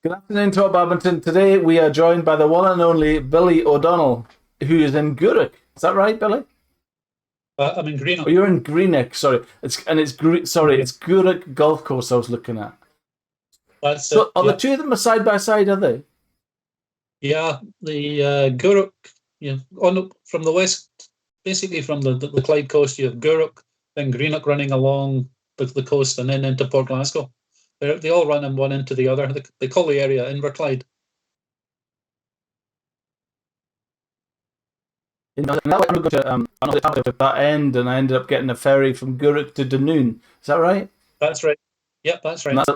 Good afternoon, Top Badminton. Today we are joined by the one and only Billy O'Donnell, who is in Greenock. Is that right, Billy? I'm in Greenock. Oh, you're in Greenock. Sorry, it's Greenock Golf Course I was looking at. That's So it. are the Yeah, two of them side by side? Are they? yeah. The Guruk, from the west, basically from the Clyde coast, you have Guruk, then Greenock running along the coast, and then into Port Glasgow. They all run in one into the other. They call the area Inverclyde. Now I'm going to at that end, and I ended up getting a ferry from Greenock to Dunoon. Is that right? That's right. Yep, that's And right.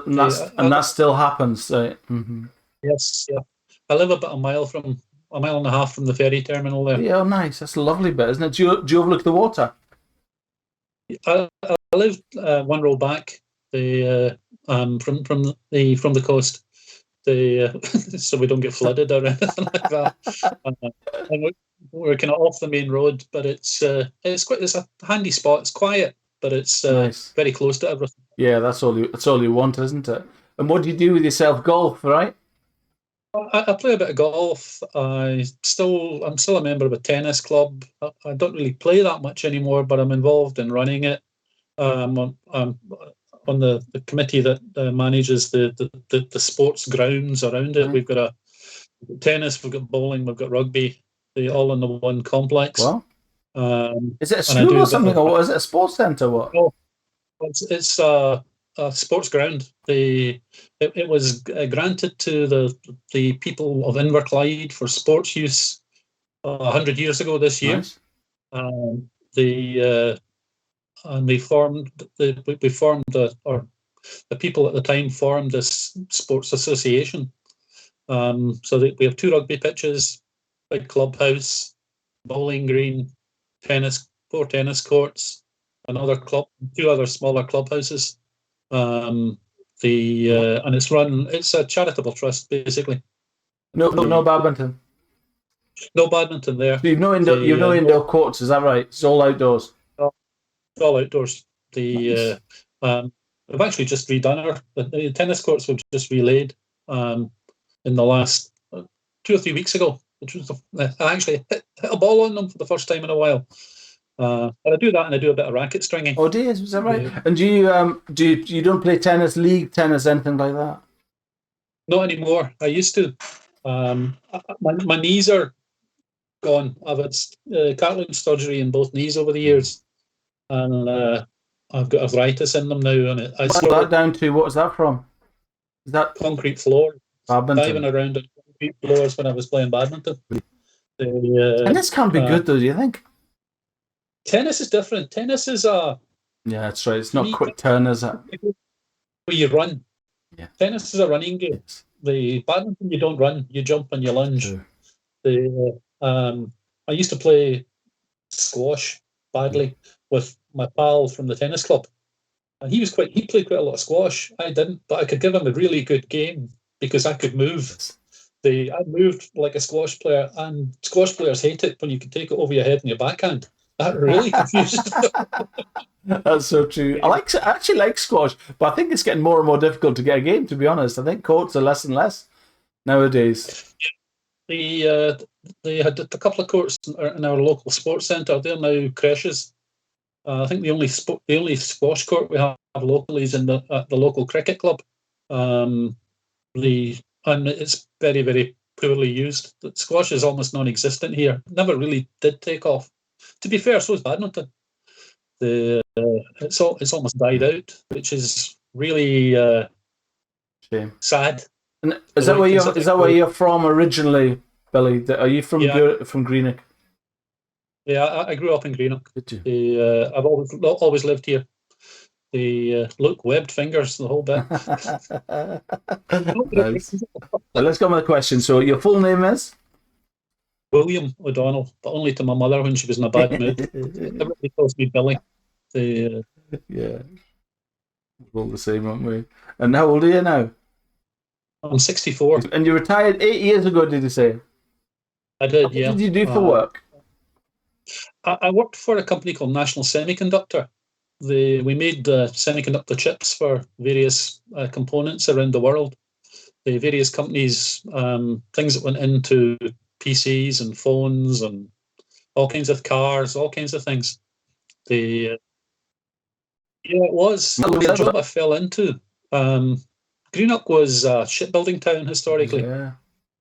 that still happens. So, mhm. Yes, yeah. I live about a mile and a half from the ferry terminal there. Yeah, oh, nice. That's a lovely bit, isn't it? Do you overlook the water? I live one row back, from the coast, so we don't get flooded or anything like that. And we're kind of off the main road, but it's a handy spot. It's quiet, but it's Nice. very close to everything. Yeah, that's all you want, isn't it? And what do you do with yourself? Golf, right? I play a bit of golf. I'm still a member of a tennis club. I don't really play that much anymore, but I'm involved in running it. I'm on the committee that manages the sports grounds around it. Right. We've got tennis, we've got bowling, we've got rugby, they all in the one complex. Well, is it a And I school do or a bit something, of, or is it a sports centre? What? oh, it's a sports ground. It was granted to the people of Inverclyde for sports use 100 years ago this year. Nice. The and we formed or the people at the time formed this sports association. So we have 2 rugby pitches, big clubhouse, bowling green, four tennis courts, 2 other smaller clubhouses. And it's a charitable trust basically. No badminton. No badminton there. So you've no indoor courts, is that right? It's all outdoors. It's all outdoors. Nice. We've actually just redone the tennis courts. We've just relaid in the last 2 or 3 weeks ago, which was I actually hit a ball on them for the first time in a while. But I do that, and I do a bit of racket stringing. Oh, dear, is that right? And you don't play tennis, league tennis, anything like that? Not anymore. I used to. My knees are gone. I've had cartilage surgery in both knees over the years, and I've got arthritis in them now. And What's that down to? What was that from? Is that concrete floor? badminton? Diving around on concrete floors when I was playing badminton. And this can't be good, though, do you think? Tennis is different. Tennis is Yeah, that's right. It's not quick turn, is it? where you run. Yeah. Tennis is a running game. Yes. The badminton, you don't run, you jump and you lunge. True. I used to play squash badly with my pal from the tennis club, and he played quite a lot of squash. I didn't, but I could give him a really good game because I could move. Yes. I moved like a squash player, and squash players hate it when you can take it over your head and your backhand. That really confused. That's so true. I actually like squash, but I think it's getting more and more difficult to get a game, to be honest. I think courts are less and less nowadays. They had a couple of courts in our local sports centre. They're now creches. I think the only squash court we have locally is at the local cricket club. And it's very, very poorly used. The squash is almost non-existent here. Never really did take off. To be fair, so is badminton. It's almost died out, which is really Shame. sad. And is that where you're from originally, Billy? Are you from Greenock? Yeah, I grew up in Greenock. Did you? I've always lived here. Look, webbed fingers, the whole bit. Nice. Well, let's go with the question. So your full name is? William O'Donnell, but only to my mother when she was in a bad mood. Everybody calls me Billy. Yeah, we're all the same, aren't we? And how old are you now? I'm 64. And you retired 8 years ago, did you say? I did, yeah. What did you do for work? I worked for a company called National Semiconductor. We made semiconductor chips for various components around the world. the various companies, things that went into PCs and phones and all kinds of cars, all kinds of things. The Yeah, it was. It was a job I fell into. Greenock was a shipbuilding town historically. Yeah.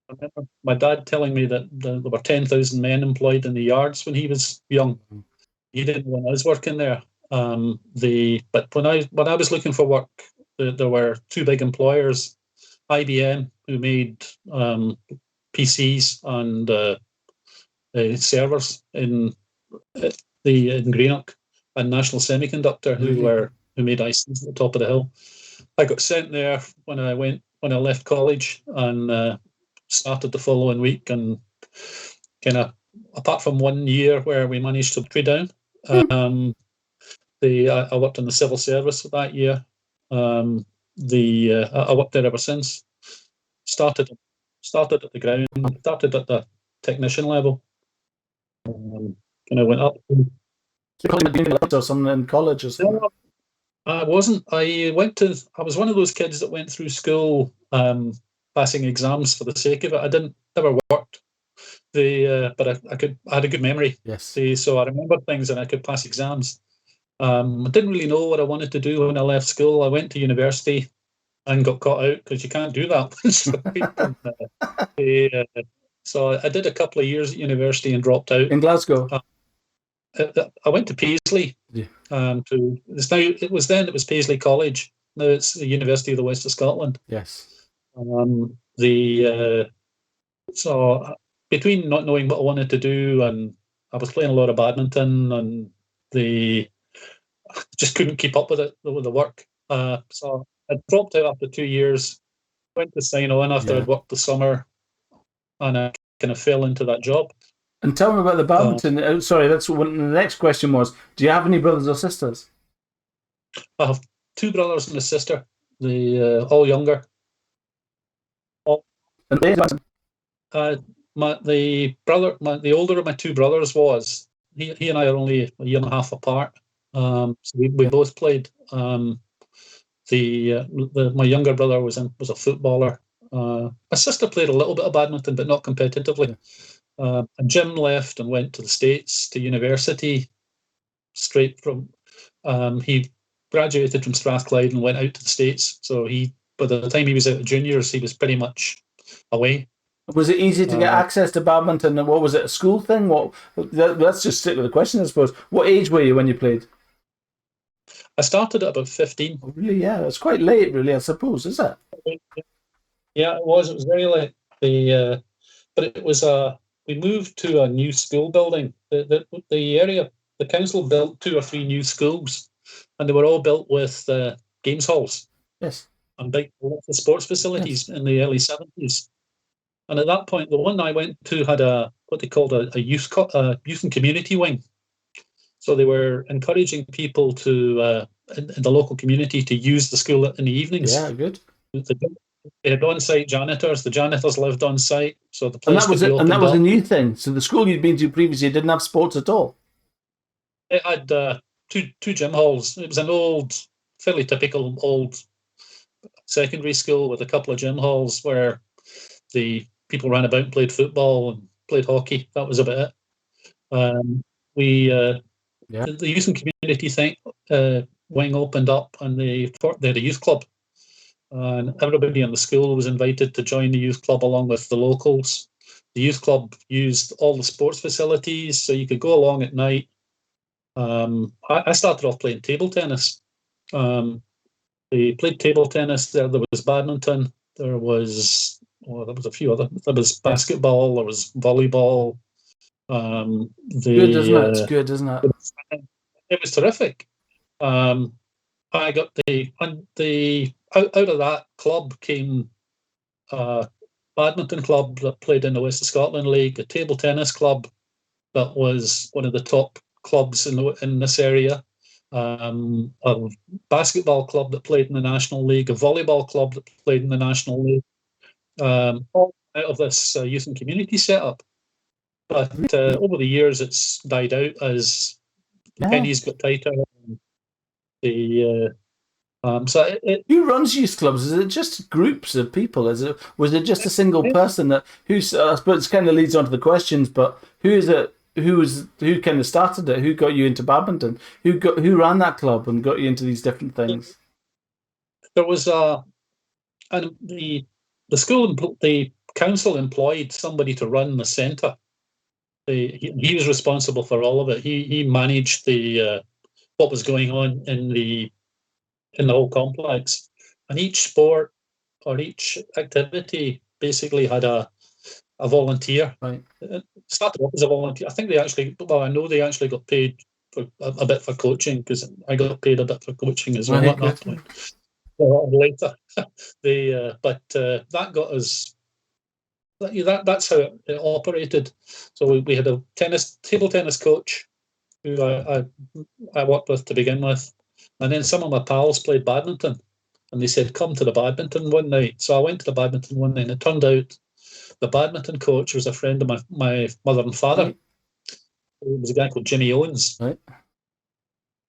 I remember my dad telling me that there were 10,000 men employed in the yards when he was young. He didn't when I was working there. But when I was looking for work, there were two big employers, IBM, who made PCs and servers in Greenock, and National Semiconductor, who made ICs at the top of the hill. I got sent there when I left college, and started the following week, and kind of, apart from 1 year where we managed to trade down, I worked in the civil service that year. I worked there ever since. Started at the ground, started at the technician level, and I went up. Or something in college or something? No, I wasn't. I was one of those kids that went through school passing exams for the sake of it. I never worked. But I had a good memory. Yes. So I remembered things and I could pass exams. I didn't really know what I wanted to do when I left school. I went to university and got caught out because you can't do that. So I did a couple of years at university and dropped out. In Glasgow? I went to Paisley. Yeah. It was Paisley College. Now it's the University of the West of Scotland. Yes. So between not knowing what I wanted to do, and I was playing a lot of badminton, and I just couldn't keep up with the work. So I dropped out after 2 years, went to sign on after I'd worked the summer, and I kind of fell into that job. And tell me about the badminton. Sorry, that's what the next question was. Do you have any brothers or sisters? I have 2 brothers and a sister. They all younger. The older of my 2 brothers was he and I are only a year and a half apart. So we both played. My younger brother was a footballer. My sister played a little bit of badminton, but not competitively. And Jim left and went to the States to university. Straight from he graduated from Strathclyde and went out to the States. So by the time he was out of juniors, he was pretty much away. Was it easy to get access to badminton? And what was it, a school thing? Let's just stick with the question, I suppose. What age were you when you played? I started at about 15. Oh, really? Yeah, it's quite late, really, I suppose, is it? Yeah, it was. It was very late. But it was we moved to a new school building. The area, the council built 2 or 3 new schools, and they were all built with games halls. Yes. And big sports facilities in the early 70s. And at that point, the one I went to had what they called a youth and community wing. So they were encouraging people in the local community to use the school in the evenings. Yeah, good. They had on-site janitors. The janitors lived on site, so the place and that was a new thing. So the school you'd been to previously didn't have sports at all. It had two gym halls. It was an fairly typical old secondary school with a couple of gym halls where the people ran about and played football and played hockey. That was about it. The youth and community wing opened up, and they had a youth club. And everybody in the school was invited to join the youth club along with the locals. The youth club used all the sports facilities, so you could go along at night. I started off playing table tennis. They played table tennis. There was badminton. There was a few other. There was basketball. There was volleyball. Good, isn't it? It's good, isn't it? It was terrific. I got out of that club came a badminton club that played in the West of Scotland League, a table tennis club that was one of the top clubs in this area, a basketball club that played in the National League, a volleyball club that played in the National League, all out of this youth and community setup. But over the years, it's died out as pennies got tighter. Who runs youth clubs? Is it just groups of people? Was it just a single person that who's? I suppose it kind of leads on to the questions. But who is it? Who kind of started it? Who got you into badminton? Who ran that club and got you into these different things? There was and the school, the council employed somebody to run the centre. He was responsible for all of it. He managed the what was going on in the whole complex, and each sport or each activity basically had a volunteer. Right. It started off as a volunteer. I think they actually, well, I know they actually got paid for a bit for coaching, because I got paid a bit for coaching as well at that point. Later, but that got us. That's how it operated. So we had a table tennis coach who I worked with to begin with, and then some of my pals played badminton, and they said, come to the badminton one night. So I went to the badminton one night, and it turned out the badminton coach was a friend of my mother and father. Right. It was a guy called Jimmy Owens. Right.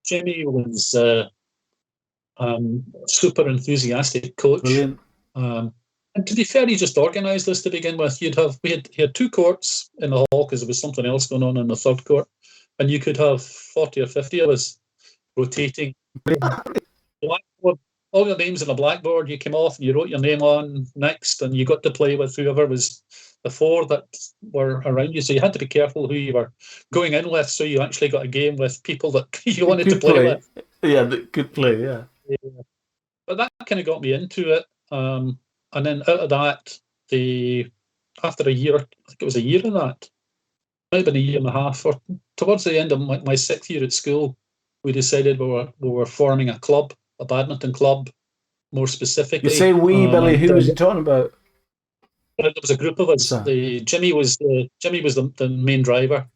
Jimmy was super enthusiastic coach. Brilliant. And to be fair, he just organised this to begin with. He had 2 courts in the hall because there was something else going on in the third court, and you could have 40 or 50 of us rotating. Blackboard, all your names on the blackboard. You came off and you wrote your name on next, and you got to play with whoever was the 4 that were around you. So you had to be careful who you were going in with. So you actually got a game with people that you wanted to play with. Yeah, that could play. Yeah. But that kind of got me into it. And then out of that, after a year, I think it was a year of that, maybe a year and a half, or towards the end of my 6th year at school, we decided we were forming a club, a badminton club, more specifically. You say we, Billy. Who was you talking about? There was a group of us. Jimmy was the main driver,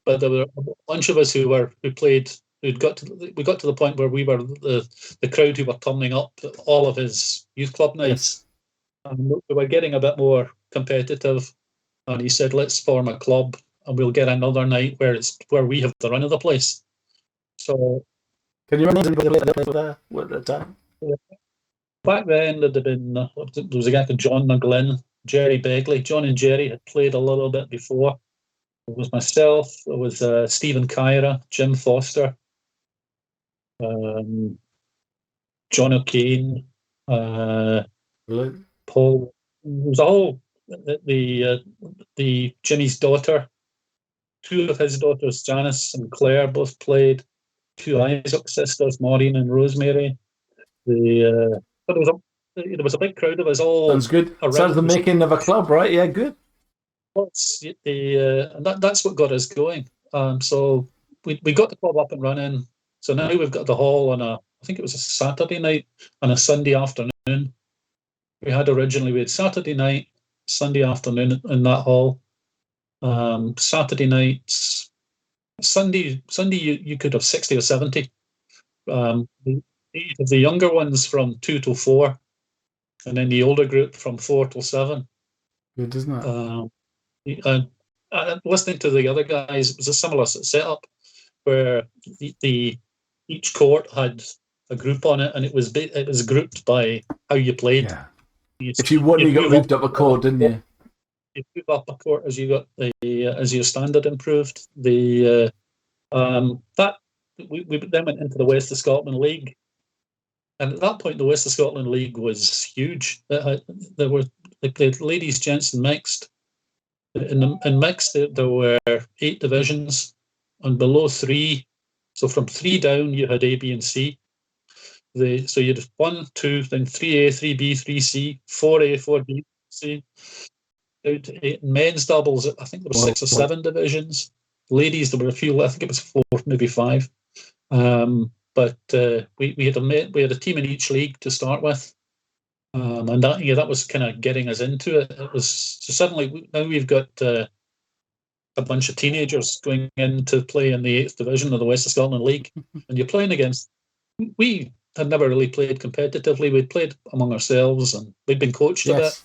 but there were a bunch of us who played. We got to the point where we were the crowd who were turning up all of his youth club nights. Yes. And we were getting a bit more competitive, and he said, let's form a club and we'll get another night where we have the run of the place. So can you remember the time? Yeah. Back then there was a guy called John McGlynn, Jerry Begley. John and Jerry had played a little bit before. It was myself, it was Stephen Kyra, Jim Foster, John O'Kane, Paul. It was all the Jimmy's daughter. 2 of his daughters, Janice and Claire, both played. 2 Isaac sisters, Maureen and Rosemary. But there was a big crowd of us all. Sounds good. Sounds the making of a club, right? Yeah, good. And that's what got us going. So we got the club up and running. So now we've got the hall on I think it was a Saturday night and a Sunday afternoon. We had Saturday night, Sunday afternoon in that hall. Saturday nights, Sunday you could have 60 or 70. The younger ones from 2 till 4, and then the older group from 4 till 7. Good, isn't it? Listening to the other guys, it was a similar setup where each court had a group on it, and it was grouped by how you played. Yeah. If you won, you got moved up a court, didn't you? You move up a court as you got as your standard improved. We then went into the West of Scotland League, and at that point the West of Scotland League was huge. They played ladies, gents, and mixed. In mixed there were 8 divisions, and below 3, so from 3 down you had A, B, and C. So you had 1, 2, then 3A, 3B, 3C, 4A, 4B, C. Men's doubles, I think there were 6 or 7 divisions. Ladies, there were a few. I think it was 4, maybe 5. But we had a team in each league to start with, and that was kind of getting us into it. It was so suddenly now we've got a bunch of teenagers going in to play in the 8th division of the West of Scotland League, and you're playing against. We had never really played competitively. We'd played among ourselves, and we'd been coached a bit.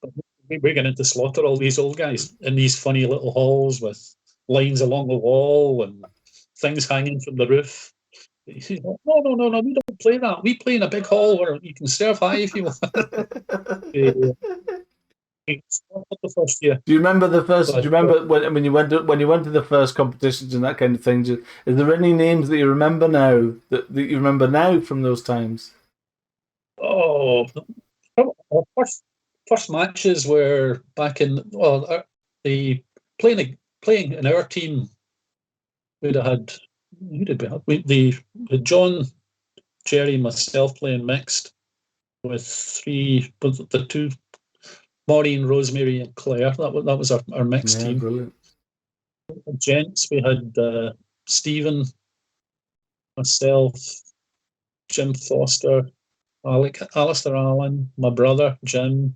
But we're going to slaughter all these old guys in these funny little halls with lines along the wall and things hanging from the roof. He said, no, we don't play that. We play in a big hall where you can serve high if you want. The first year. Do you remember the first? Do you remember when you went to the first competitions and that kind of thing? Is there any names that you remember now that you remember now from those times? Oh, our first matches were back in the playing in our team. We'd have had who did we have? The John, Jerry, myself playing mixed with the two, Maureen, Rosemary, and Claire. That was our mixed team. Brilliant. Gents, we had Stephen, myself, Jim Foster, Alistair Allen, my brother Jim.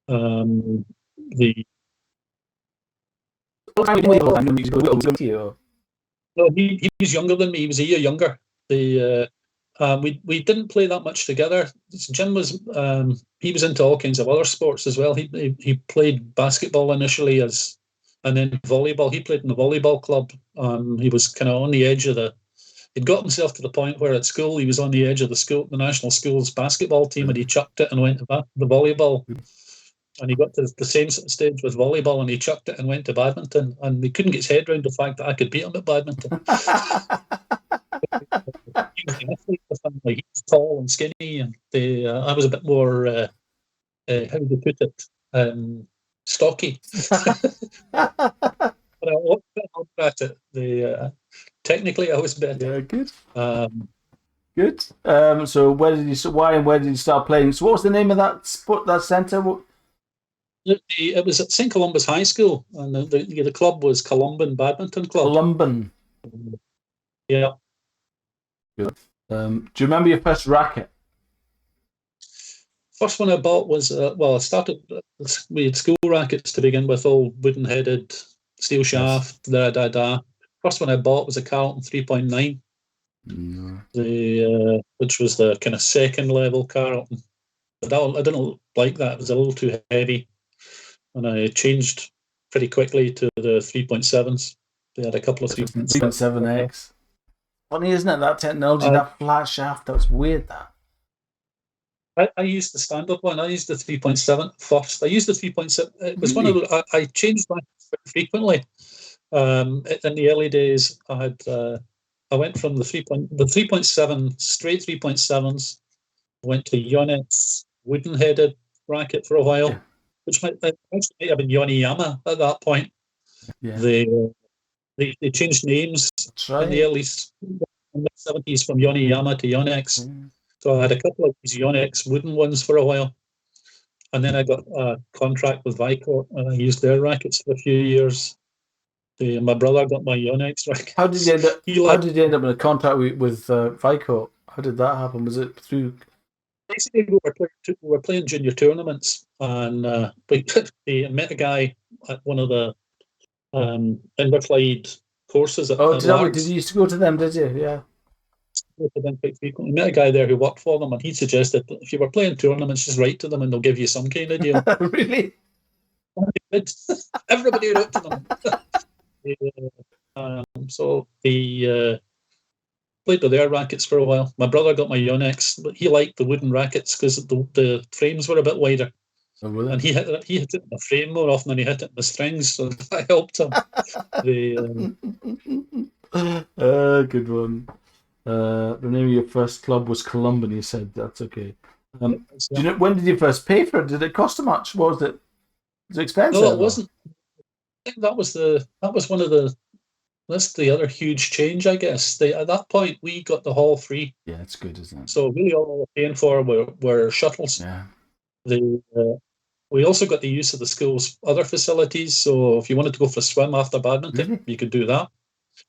The No, he was younger than me. He was a year younger. We didn't play that much together. Jim was he was into all kinds of other sports as well. He played basketball initially and then volleyball. He played in the volleyball club. He was kind of on the edge of he'd got himself to the point where at school he was on the edge of the national school's basketball team, and he chucked it and went to the volleyball. And he got to the same stage with volleyball, and he chucked it and went to badminton. And he couldn't get his head around the fact that I could beat him at badminton. He was an athlete with him. Like, he was tall and skinny, and I was a bit more, how would you put it, stocky. But I looked at it. Technically, I was better. Yeah, good. Good. So where did you start playing? So what was the name of that centre? It was at St. Columba's High School, and the club was Columban Badminton Club. Columban. Yeah. Good. Do you remember your first racket? First one I bought was I started. We had school rackets to begin with, all wooden-headed, steel shaft. Yes. First one I bought was a Carlton 3.9. Which was the kind of second level Carlton. But I didn't like that. It was a little too heavy. And I changed pretty quickly to the 3.7s. They had a couple of 3.7X. Funny, isn't it? That technology, that flat shaft, that's weird, that. I used the standard one. I used the 3.7 first. I used the 3.7. It was one of the, I changed that frequently. In the early days, I went from the 3.7, straight 3.7s, went to Yonex wooden-headed racket for a while. Yeah. Which might have been Yoniyama at that point. Yeah. They changed names in the early 70s from Yoniyama to Yonex. So I had a couple of these Yonex wooden ones for a while. And then I got a contract with Vicort, and I used their rackets for a few years. My brother got my Yonex rackets. How did you end up in a contract with Vicort? How did that happen? Was it through... Basically, we were playing junior tournaments, and we met a guy at one of the Inverclyde courses. Did you used to go to them? Did you? Yeah. Go to them quite frequently. We met a guy there who worked for them, and he suggested that if you were playing tournaments, just write to them, and they'll give you some kind of deal. Really? Everybody wrote to them. So the. Played with their rackets for a while. My brother got my Yonex, but he liked the wooden rackets because the frames were a bit wider. Oh, really? And he hit it in the frame more often than he hit it in the strings, so that helped him. Good one. The name of your first club was Columban, you said. That's okay. Do you know, when did you first pay for it? Did it cost much? What was it? Was it expensive? No, it wasn't. I think that was one of the... That's the other huge change, I guess. At that point, we got the hall free. Yeah, it's good, isn't it? So really all we were paying for were shuttles. Yeah. We also got the use of the school's other facilities. So if you wanted to go for a swim after badminton, you could do that.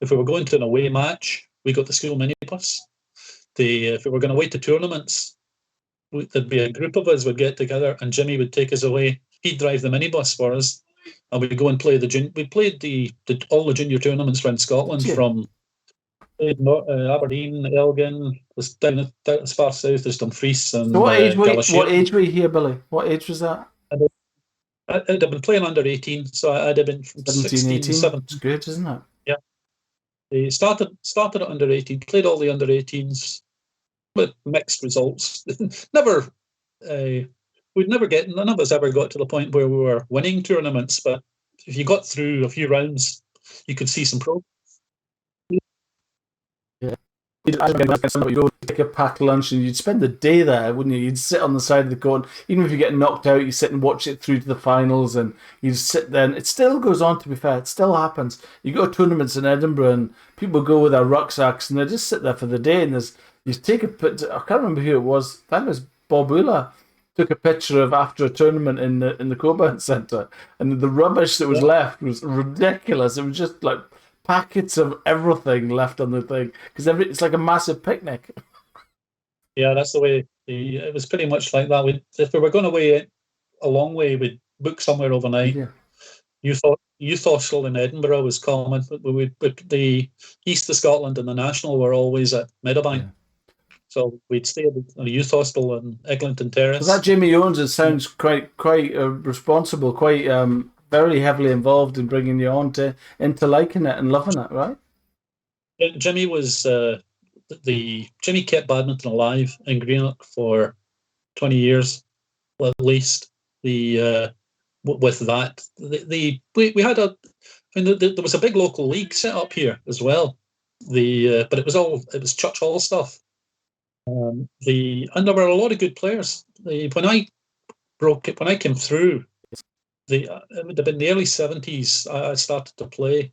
If we were going to an away match, we got the school minibus. If we were going away to tournaments, there'd be a group of us would get together, and Jimmy would take us away. He'd drive the minibus for us. And we'd go and play we played all the junior tournaments around Scotland, from Aberdeen, Elgin, down as far south as Dumfries and so what age were you here, Billy? What age was that? I'd have been playing under 18, so I'd have been from 17, 16, 18. 17. It's good, isn't it? Yeah. They started at under 18, played all the under 18s with mixed results. Never, none of us ever got to the point where we were winning tournaments, but if you got through a few rounds, you could see some progress. Yeah. You'd go take a packed lunch and you'd spend the day there, wouldn't you? You'd sit on the side of the court. Even if you get knocked out, you sit and watch it through to the finals and you sit there. And it still goes on, to be fair. It still happens. You go to tournaments in Edinburgh and people go with their rucksacks and they just sit there for the day. And you take a picture. I can't remember who it was. I think it was Bob Ula. Took a picture of after a tournament in the Coburn Centre. And the rubbish that was left was ridiculous. It was just like packets of everything left on the thing because it's like a massive picnic. Yeah, that's the way. It was pretty much like that. If we were going away a long way, we'd book somewhere overnight. Yeah. Youth hostel in Edinburgh was common, but the east of Scotland and the national were always at Meadowbank. Yeah. So we'd stay at a youth hostel in Eglinton Terrace. So that Jamie Owens, it sounds quite responsible, quite very heavily involved in bringing you on into liking it and loving it, right? Jimmy was Jimmy kept badminton alive in Greenock for 20 years, at least. With that, we had there was a big local league set up here as well. But it was church hall stuff. And there were a lot of good players. When I came through, it would have been the early 70s. I started to play.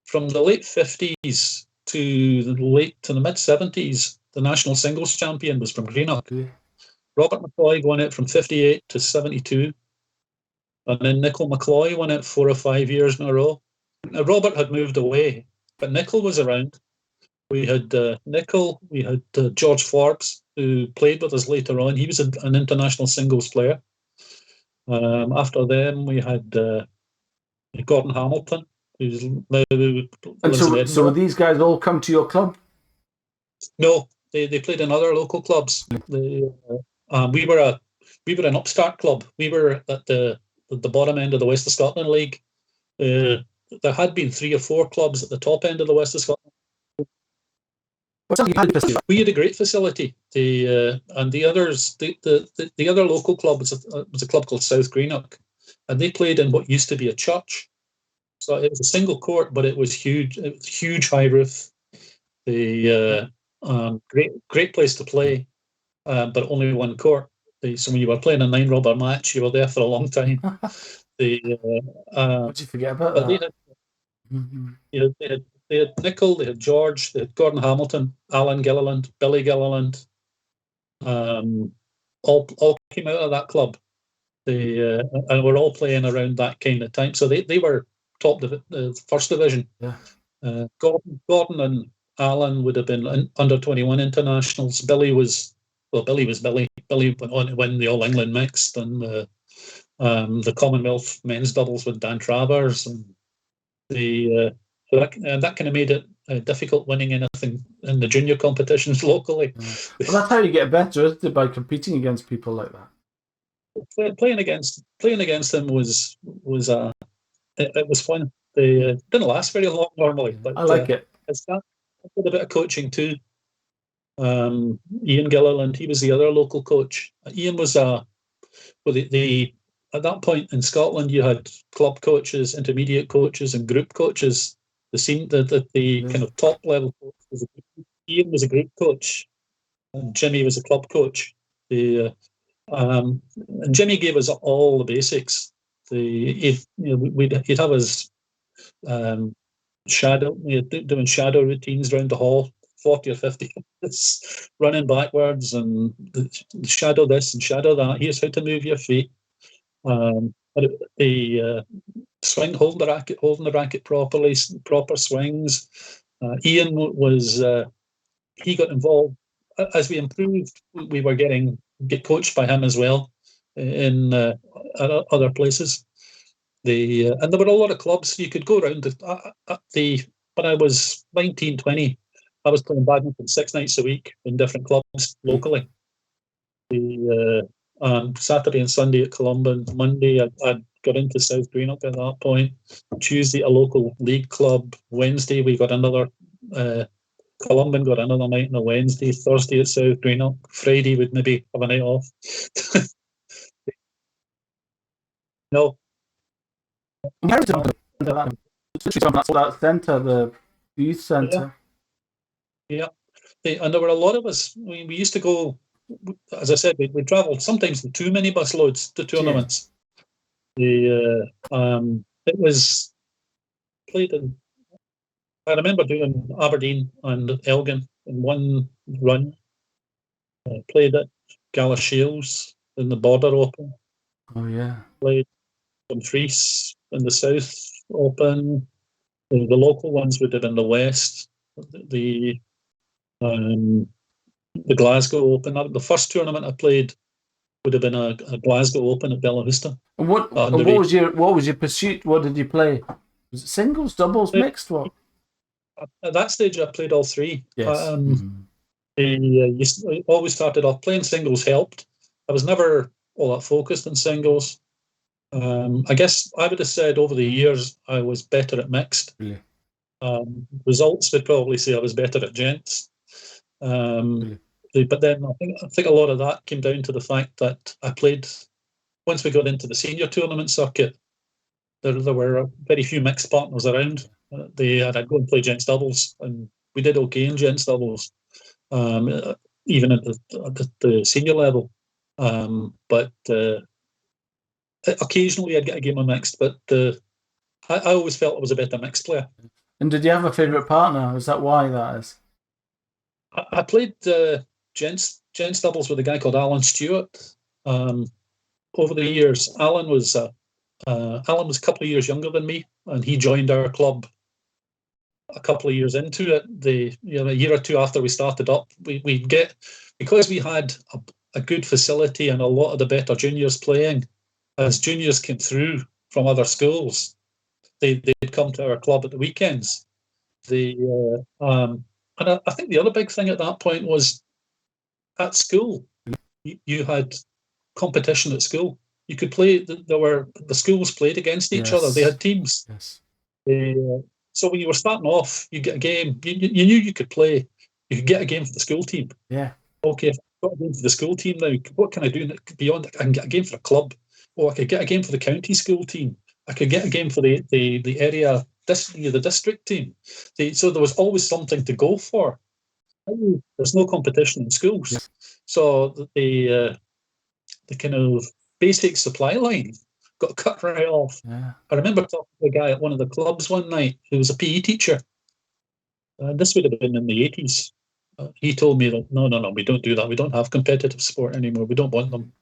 From the late 50s to the mid 70s. The national singles champion was from Greenock. Yeah. Robert McCloy won it from 58 to 72, and then Nicol McCloy won it 4 or 5 years in a row. Now, Robert had moved away, but Nicol was around. We had Nicol, we had George Forbes, who played with us later on. He was an international singles player. After them, we had Gordon Hamilton, who's now lives in Edinburgh. So these guys all come to your club? No, they played in other local clubs. We were an upstart club. We were at the bottom end of the West of Scotland League. There had been 3 or 4 clubs at the top end of the West of Scotland. We had a great facility. And the others, the other local club was a club called South Greenock, and they played in what used to be a church. So it was a single court, but it was huge. It was huge, high roof. Great place to play, but only one court. So when you were playing a 9-rubber match, you were there for a long time. Did you forget about that? They had Nicol, they had George, they had Gordon Hamilton, Alan Gilliland, Billy Gilliland. All came out of that club. And were all playing around that kind of time. So they were top first division. Yeah. Gordon and Alan would have been under 21 internationals. Billy was Billy. Billy went on to win the All England mixed and the Commonwealth men's doubles with Dan Travers, and that kind of made it difficult winning anything in the junior competitions locally. Yeah. Well, that's how you get better, isn't it? By competing against people like that. Playing against them was it was fun. They didn't last very long normally, but I like it. I did a bit of coaching too. Ian Gilliland, he was the other local coach. Ian was at that point in Scotland, you had club coaches, intermediate coaches, and group coaches. The kind of top level coach Ian was a group coach, and Jimmy was a club coach. And Jimmy gave us all the basics. He'd have us doing shadow routines around the hall, 40 or 50 minutes, running backwards and shadow this and shadow that. Here's how to move your feet. Swing, holding the racket properly, proper swings. Ian he got involved as we improved. We were get coached by him as well in other places. And there were a lot of clubs you could go around. When I was 19, 20, I was playing badminton 6 nights a week in different clubs locally. Saturday and Sunday at Columban. Monday I'd got into South Greenock at that point. Tuesday a local league club. Wednesday we got another Columban got another night on a Wednesday, Thursday at South Greenock. Friday would maybe have a night off. No. That's that centre, the youth centre. Yeah. And there were a lot of us. We used to go, as I said, we travelled sometimes in too many bus loads to tournaments. It was played in, I remember doing Aberdeen and Elgin in one run. Played at Galashiels in the Border Open. Oh, yeah. Played Dumfries in the South Open. The local ones we did in the West. The Glasgow Open. The first tournament I played would have been a Glasgow Open at Bella Vista. And what was your pursuit? What did you play? Was it singles, doubles, mixed? What? At that stage, I played all three. Yes. I always started off playing singles. Helped. I was never all that focused on singles. I guess I would have said over the years I was better at mixed. Really? Results would probably say I was better at gents. Really? But then I think a lot of that came down to the fact that I played, once we got into the senior tournament circuit, there were very few mixed partners around. I'd go and play gents doubles, and we did okay in gents doubles, even at the senior level. But occasionally I'd get a game of mixed, but I always felt I was a better mixed player. And did you have a favourite partner? Is that why that is? I played gents doubles with a guy called Alan Stewart. Over the years, Alan was a couple of years younger than me, and he joined our club a couple of years into it. A year or two after we started up, we'd get, because we had a good facility and a lot of the better juniors playing. As juniors came through from other schools, they'd come to our club at the weekends. And I think the other big thing at that point was, at school, you had competition at school. You could play. The schools played against each other. They had teams. Yes. So when you were starting off, you get a game. You knew you could play. You could get a game for the school team. Yeah. Okay, if I've got a game for the school team now, what can I do beyond? I can get a game for a club, or I could get a game for the county school team. I could get a game for the area, the district team. So there was always something to go for. There's no competition in schools. Yes. So the kind of basic supply line got cut right off. Yeah. I remember talking to a guy at one of the clubs one night who was a PE teacher. This would have been in the 80s. He told me that, no, we don't do that. We don't have competitive sport anymore. We don't want them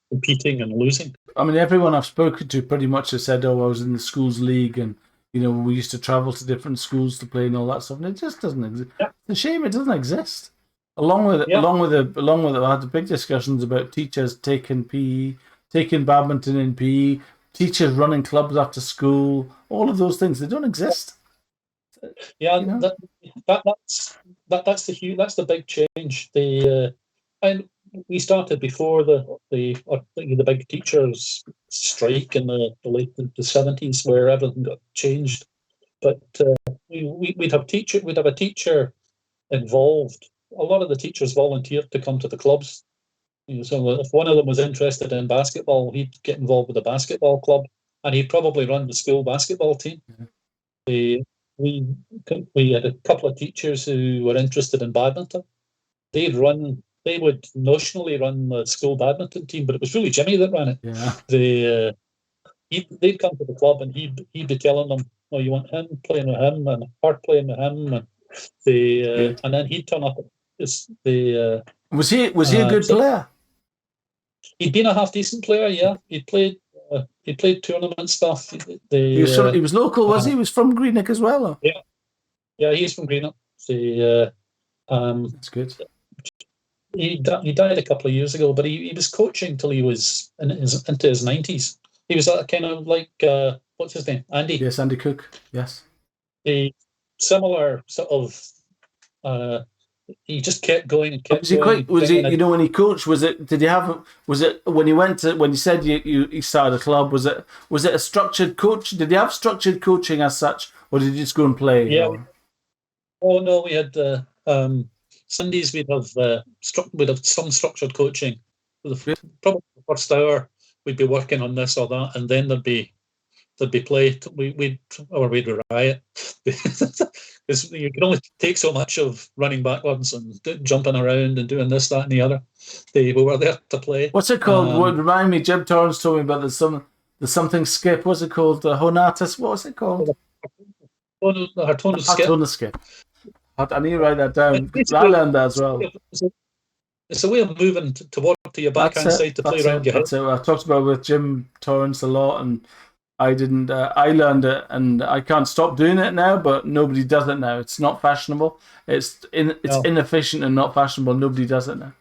competing and losing. I mean, everyone I've spoken to pretty much has said, oh, I was in the schools league and, we used to travel to different schools to play and all that stuff. And it just doesn't exist. Yeah. It's a shame it doesn't exist. Along with it, I had big discussions about teachers taking badminton in PE, teachers running clubs after school, all of those things. They don't exist. Yeah, that's the big change. And we started before the big teachers strike in the late 70s, where everything got changed. But we'd have a teacher involved. A lot of the teachers volunteered to come to the clubs. So if one of them was interested in basketball, he'd get involved with the basketball club, and he'd probably run the school basketball team. Mm-hmm. We had a couple of teachers who were interested in badminton. They would notionally run the school badminton team, but it was really Jimmy that ran it. Yeah. They'd come to the club, and he'd be telling them, "Oh, you want him playing with him, and her playing with him," and then he'd turn up. Was he a good player? He'd been a half decent player. Yeah, he played tournament stuff. He was local, was he? He was from Greenock as well. Or? Yeah, he's from Greenock. That's good. He died a couple of years ago, but he was coaching till he was into his 90s. He was kind of like what's his name, Andy? Yes, Andy Cook. Yes. A similar sort of. He just kept going and kept going. Was he? When he coached, was it when you said you started a club? Was it a structured coach? Did he have structured coaching as such, or did you just go and play? Yeah. Oh no, we had Sundays. We'd have some structured coaching. Probably the first hour we'd be working on this or that, and then there'd be play. We'd riot because you can only take so much of running backwards and jumping around and doing this, that, and the other. We were there to play. What's it called? Would remind me. Jim Torrance told me about the something skip. What's it called? The Honatus. What was it called? The Hartona skip. Hartona skip. I need to write that down because I learned that as well. It's a way of moving to your backhand side to play around your head. That's it. I talked about it with Jim Torrance a lot, and I didn't. I learned it, and I can't stop doing it now. But nobody does it now. It's not fashionable. It's inefficient and not fashionable. Nobody does it now.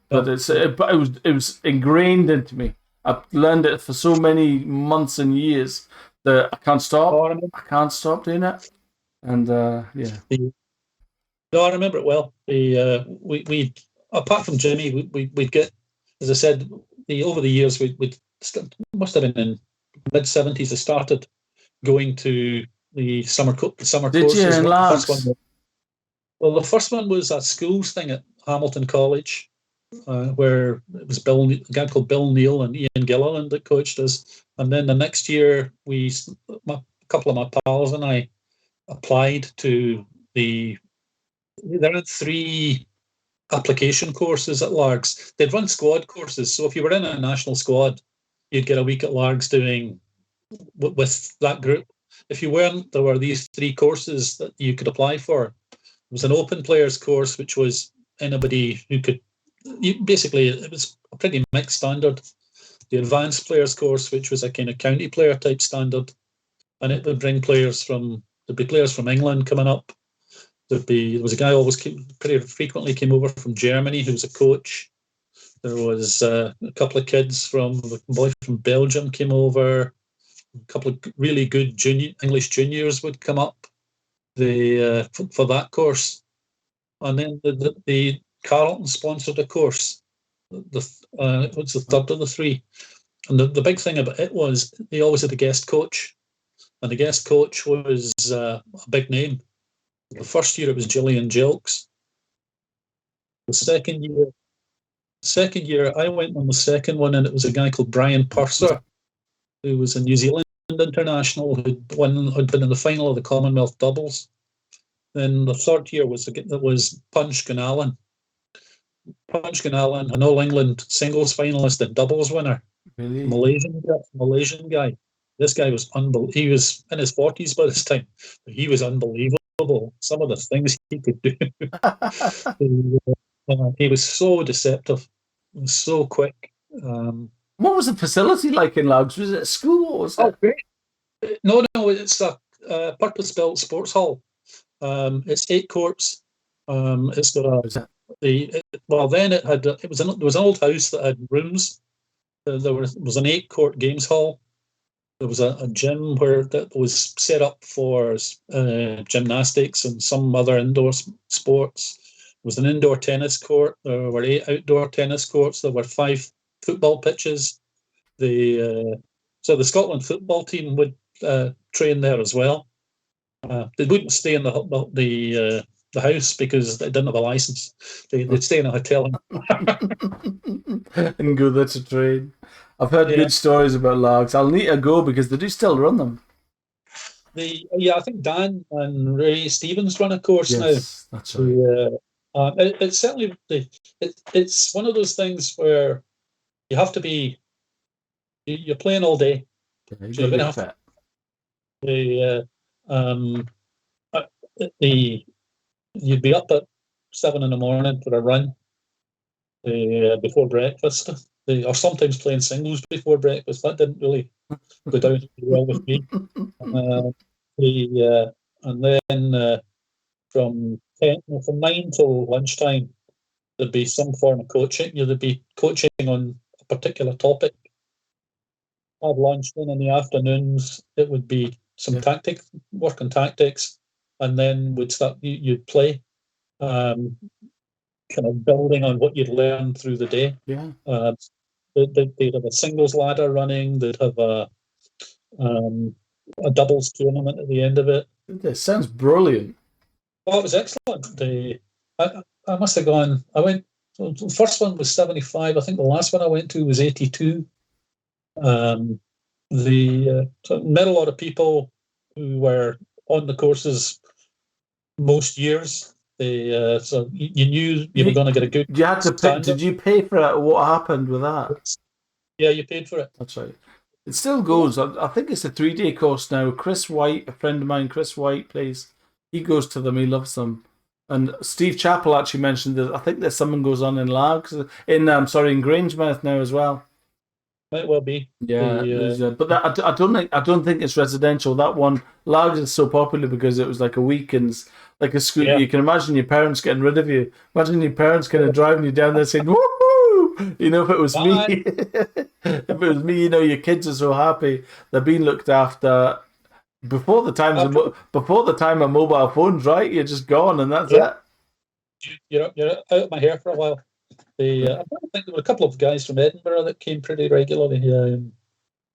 But it was ingrained into me. I've learned it for so many months and years that I can't stop. I can't stop doing it. And yeah. No, I remember it well. We apart from Jimmy, we'd get, as I said, over the years we'd must have been in mid-70s. I started going to the summer courses. Did you in Largs? Well, the first one was a schools thing at Hamilton College, where it was a guy called Bill Neal and Ian Gilliland that coached us. And then the next year, a couple of my pals and I applied to there are 3 application courses at Largs. They'd run squad courses, so if you were in a national squad, you'd get a week at Largs doing with that group. If you weren't, there were these 3 courses that you could apply for. It was an open players course, which was anybody who could. Basically, it was a pretty mixed standard. The advanced players course, which was a kind of county player type standard, and it would bring there'd be players from England coming up. There was a guy pretty frequently came over from Germany who was a coach. There was a couple of kids a boy from Belgium came over. A couple of really good English juniors would come up for that course. And then the Carlton sponsored a course. It was the third of the 3. And the big thing about it was they always had a guest coach. And the guest coach was a big name. The first year it was Gillian Jelks. The second year I went on the second one, and it was a guy called Brian Purser, who was a New Zealand international who'd been in the final of the Commonwealth doubles. Then the third year was Punch Ganallan. Punch Ganallan, an All England singles finalist and doubles winner. Really? Malaysian guy. This guy was unbelievable. He was in his 40s by this time, but he was unbelievable. Some of the things he could do. He was so deceptive. He was so quick. What was the facility like in Largs? Was it a school? Or was it? Great. No, it's a purpose-built sports hall. It's 8 courts. It's got then there was an old house that had rooms. There was an 8-court games hall. There was a gym that was set up for gymnastics and some other indoor sports. There was an indoor tennis court. There were 8 outdoor tennis courts. There were 5 football pitches. So the Scotland football team would train there as well. They wouldn't stay in the house because they didn't have a license. They'd stay in a hotel and go there to train. I've heard good stories about Largs. I'll need to go because they do still run them. I think Dan and Ray Stevens run a course now. That's right. It's certainly it's one of those things where you have to be. You're playing all day. Yeah, you're going to you'd be up at 7 a.m. for a run before breakfast. Or sometimes playing singles before breakfast. That didn't really go down well with me. And then from 9 till lunchtime, there'd be some form of coaching. There'd be coaching on a particular topic. Have lunch. Then in the afternoons, it would be some work on tactics, and then you'd play, kind of building on what you'd learned through the day. Yeah. They'd have a singles ladder running. They'd have a doubles tournament at the end of it. It sounds brilliant. Oh, it was excellent. I must have gone. I went. So the first one was 75. I think the last one I went to was 82. So met a lot of people who were on the courses most years. So you knew you were going to get a good You had to pay. standard. Did you pay for it? What happened with that? Yeah, you paid for it. That's right. It still goes. I think it's a 3-day course now. Chris White, a friend of mine, Chris White plays. He goes to them. He loves them. And Steve Chappell actually mentioned that I think there's someone goes on in Largs in Grangemouth now as well. Might well be. Yeah, but that, I don't think it's residential. That one, Largs is so popular because it was like a weekends, like a school. Yeah. You can imagine your parents getting rid of you. Imagine your parents kind of driving you down there saying, "Woohoo!" You know, if it was Bye. me, if it was me, you know, your kids are so happy they're being looked after. Before the time of mobile phones, right? You're just gone, and that's it. You're out of my hair for a while. I think there were a couple of guys from Edinburgh that came pretty regularly. A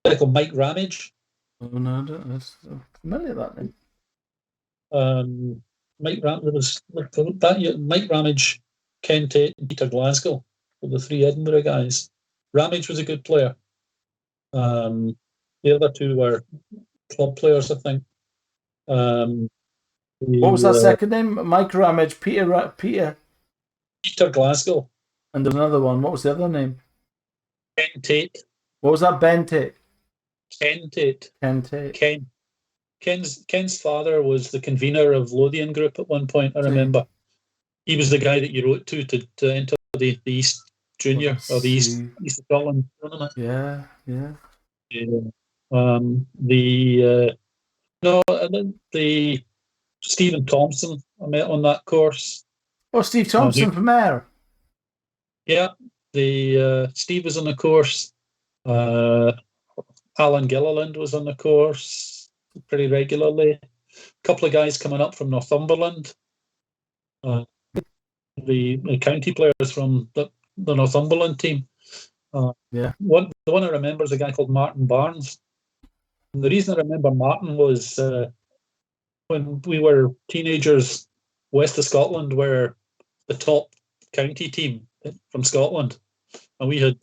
guy called Mike Ramage. Oh no, I don't. That's familiar that name. Mike Ramage, Ken Tate, and Peter Glasgow were the three Edinburgh guys. Ramage was a good player. The other two were club players, I think. What was that second name? Mike Ramage, Peter Glasgow. And there's another one. What was the other name? Ken Tate. What was that? Ben Tate. Ken Tate. Ken Tate. Ken's father was the convener of Lothian Group at one point, I remember. He was the guy that you wrote to enter the East Junior or the East Scotland tournament. Yeah. And then the Stephen Thompson I met on that course. Oh, Steve Thompson from Ayr. Yeah, Steve was on the course. Alan Gilliland was on the course pretty regularly. A couple of guys coming up from Northumberland. The county players from the Northumberland team. The one I remember is a guy called Martin Barnes. And the reason I remember Martin was when we were teenagers, west of Scotland were the top county team from Scotland, and we had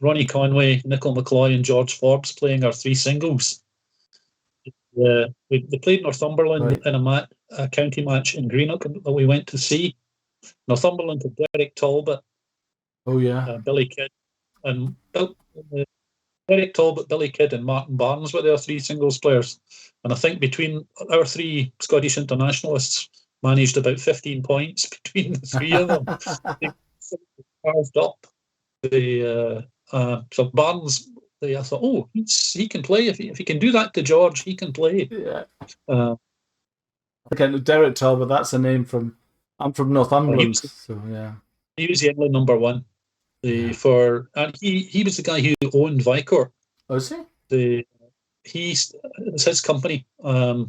Ronnie Conway, Nicol McCloy, and George Forbes playing our three singles. They played Northumberland in a county match in Greenock that we went to see. Northumberland had Derek Talbot. Oh yeah, Billy Kidd, and Derek Talbot, Billy Kidd, and Martin Barnes were their three singles players. And I think between our three Scottish internationalists managed about 15 points between the three of them. They carved up. So Barnes, I thought, oh, he can play. If he can do that to George, he can play. Yeah. Okay, Derek Talbot, that's a name from. I'm from Northumberland, so yeah. He was the England number one. And he was the guy who owned Vicourt. Oh, is he? It's his company. Because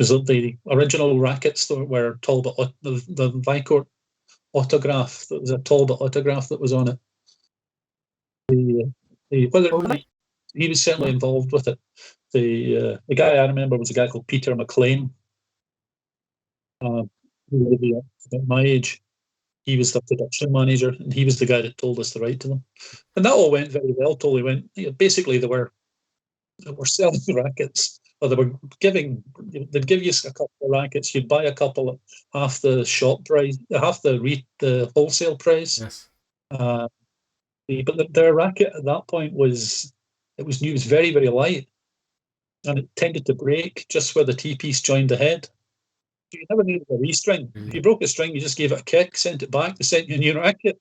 the original rackets were Talbot, the Vicourt autograph. There was a Talbot autograph that was on it. He was certainly involved with it. The guy I remember was a guy called Peter McLean. Who would be about my age. He was the production manager, and he was the guy that told us to write to them. And that all went very well till we went. Basically, they were selling rackets, or they'd give you a couple of rackets. You'd buy a couple at half the shop price, half the wholesale price. Yes. But their racket at that point was very, very light, and it tended to break just where the T-piece joined the head. You never needed a restring. If you broke a string, you just gave it a kick, sent it back, they sent you a new racket.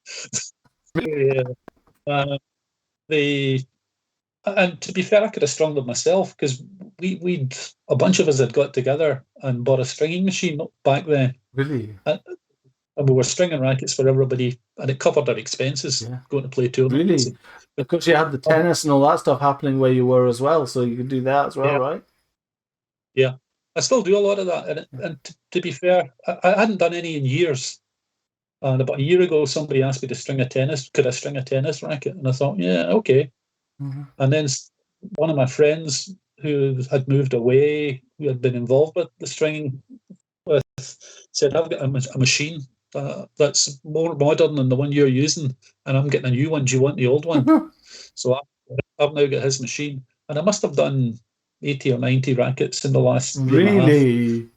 And to be fair, I could have strung them myself, because a bunch of us had got together and bought a stringing machine back then. Really? And we were stringing rackets for everybody, and it covered our expenses going to play tournaments. Really? Because you had the tennis and all that stuff happening where you were as well, so you could do that as well, right? Yeah. I still do a lot of that, and to be fair, I hadn't done any in years. And about a year ago, somebody asked me to could I string a tennis racket? And I thought, yeah, okay. Mm-hmm. And then one of my friends who had moved away, who had been involved with the stringing, said, "I've got a machine that's more modern than the one you're using, and I'm getting a new one. Do you want the old one?" So I've now got his machine, and I must have done 80 or 90 rackets in the last year and a half. Really?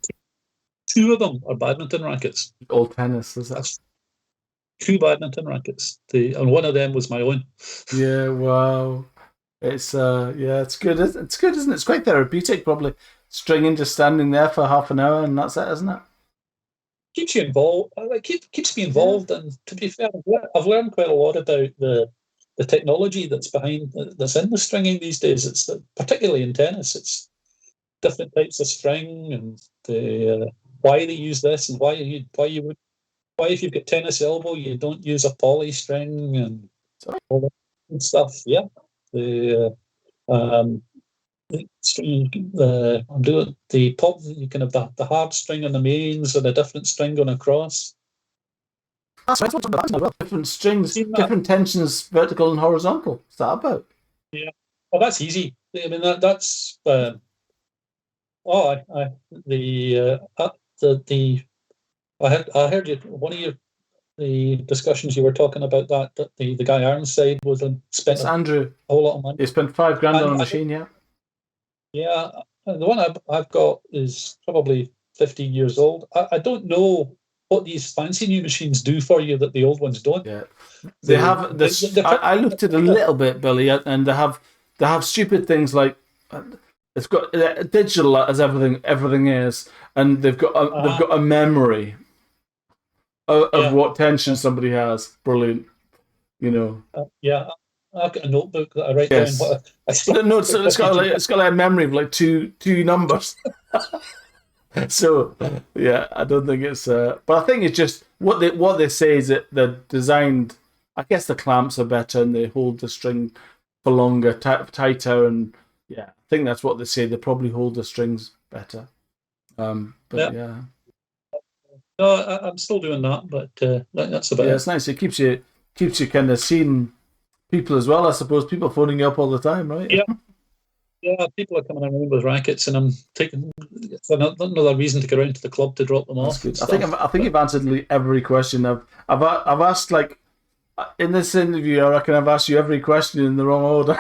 2 of them are badminton rackets. Old tennis, is that? That's 2 badminton rackets. And one of them was my own. Yeah, wow. It's it's good. It's good, isn't it? It's quite therapeutic, probably. Stringing, just standing there for half an hour, and that's it, isn't it? Keeps you involved. Keeps me involved, and to be fair, I've learned quite a lot about the technology that's in the stringing these days. It's particularly in tennis. It's different types of string and why they use this and why if you've got tennis elbow you don't use a poly string and all that and stuff. Yeah, the string. I'm doing the pop. You can have the hard string on the mains and a different string going across. That's what I'm about. Different strings, different tensions, vertical and horizontal. What's that about? Yeah, well, that's easy. I mean that's. I heard you one of the discussions you were talking about that the guy Ironside was spent it's Andrew. A whole lot of money. He spent $5,000 on a machine. Yeah. Yeah, the one I've got is probably 15 years old. I don't know what these fancy new machines do for you that the old ones don't. Yeah, they have this. I looked at it a little bit, Billy, and they have stupid things like it's got digital as everything is, and they've got a memory of what tension somebody has. Brilliant, you know. I've got a notebook that I write down what it's got like a memory of like two numbers. So yeah, I don't think it's but I think it's just what they say is that they're designed. I guess the clamps are better and they hold the string for longer, tighter, and yeah, I think that's what they say. They probably hold the strings better. But yeah. No, I'm still doing that, but that's about it. Yeah, it's nice. It keeps you kind of seeing people as well. I suppose people phoning you up all the time, right? Yeah, people are coming around with rackets, and I'm taking another reason to go around to the club to drop them off. Good. I think you've answered every question I've asked. Like in this interview, I reckon I've asked you every question in the wrong order.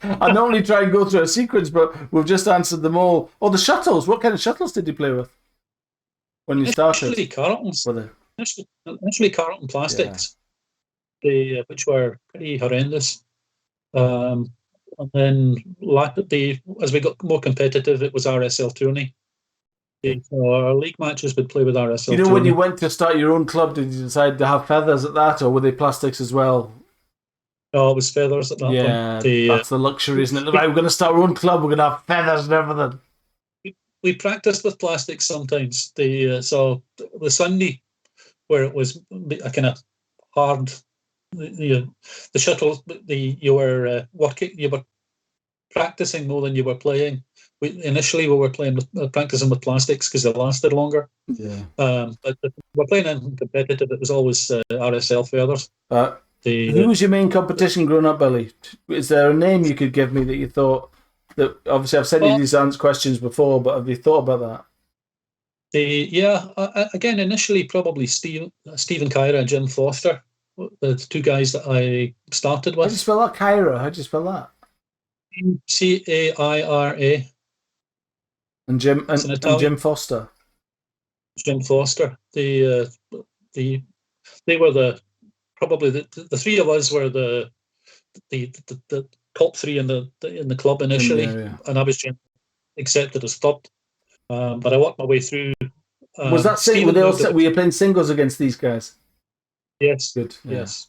I normally try and go through a sequence, but we've just answered them all. Oh, the shuttles. What kind of shuttles did you play with when you started? Initially, Carltons. Initially, Carlton plastics, which were pretty horrendous. And then as we got more competitive, it was RSL Tourney. So our league matches would play with RSL Tourney. When you went to start your own club, did you decide to have feathers at that, or were they plastics as well? No, it was feathers at that point. Yeah, that's the luxury, isn't it? Right, we're going to start our own club, we're going to have feathers and everything. We practiced with plastics sometimes. So the Sunday, where it was a kind of hard... The shuttle, you were practicing more than you were playing. Initially we were practicing with plastics because they lasted longer. Yeah. But we're playing in competitive. It was always RSL feathers. Who was your main competition growing up, Billy? Is there a name you could give me that you thought that? Obviously, I've sent you these questions before, but have you thought about that? Again, initially probably Stephen Kyra and Jim Foster. The 2 guys that I started with. How do you spell that, Kyra? How do you spell that? Caira. And Jim Foster. Jim Foster. They were probably the 3 of us were the top 3 in the club initially, and I was accepted as third. But I worked my way through. Was that were you playing singles against these guys? Yes. Good. Yeah. Yes.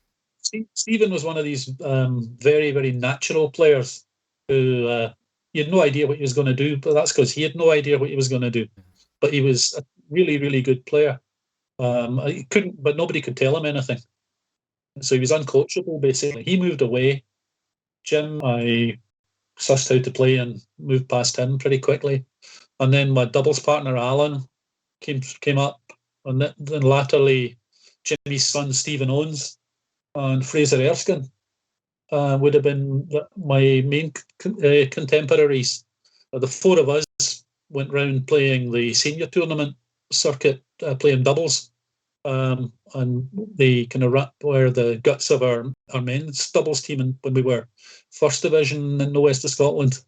Stephen was one of these very, very natural players who you had no idea what he was going to do, but that's because he had no idea what he was going to do. But he was a really, really good player. He couldn't, but nobody could tell him anything. So he was uncoachable, basically. He moved away. Jim, I sussed how to play and moved past him pretty quickly. And then my doubles partner, Alan, came up. And then latterly, Jimmy's son, Stephen Owens, and Fraser Erskine. would have been my main contemporaries. The four of us went round playing the senior tournament circuit, playing doubles. And they kind of were the guts of our men's doubles team when we were first division in the west of Scotland.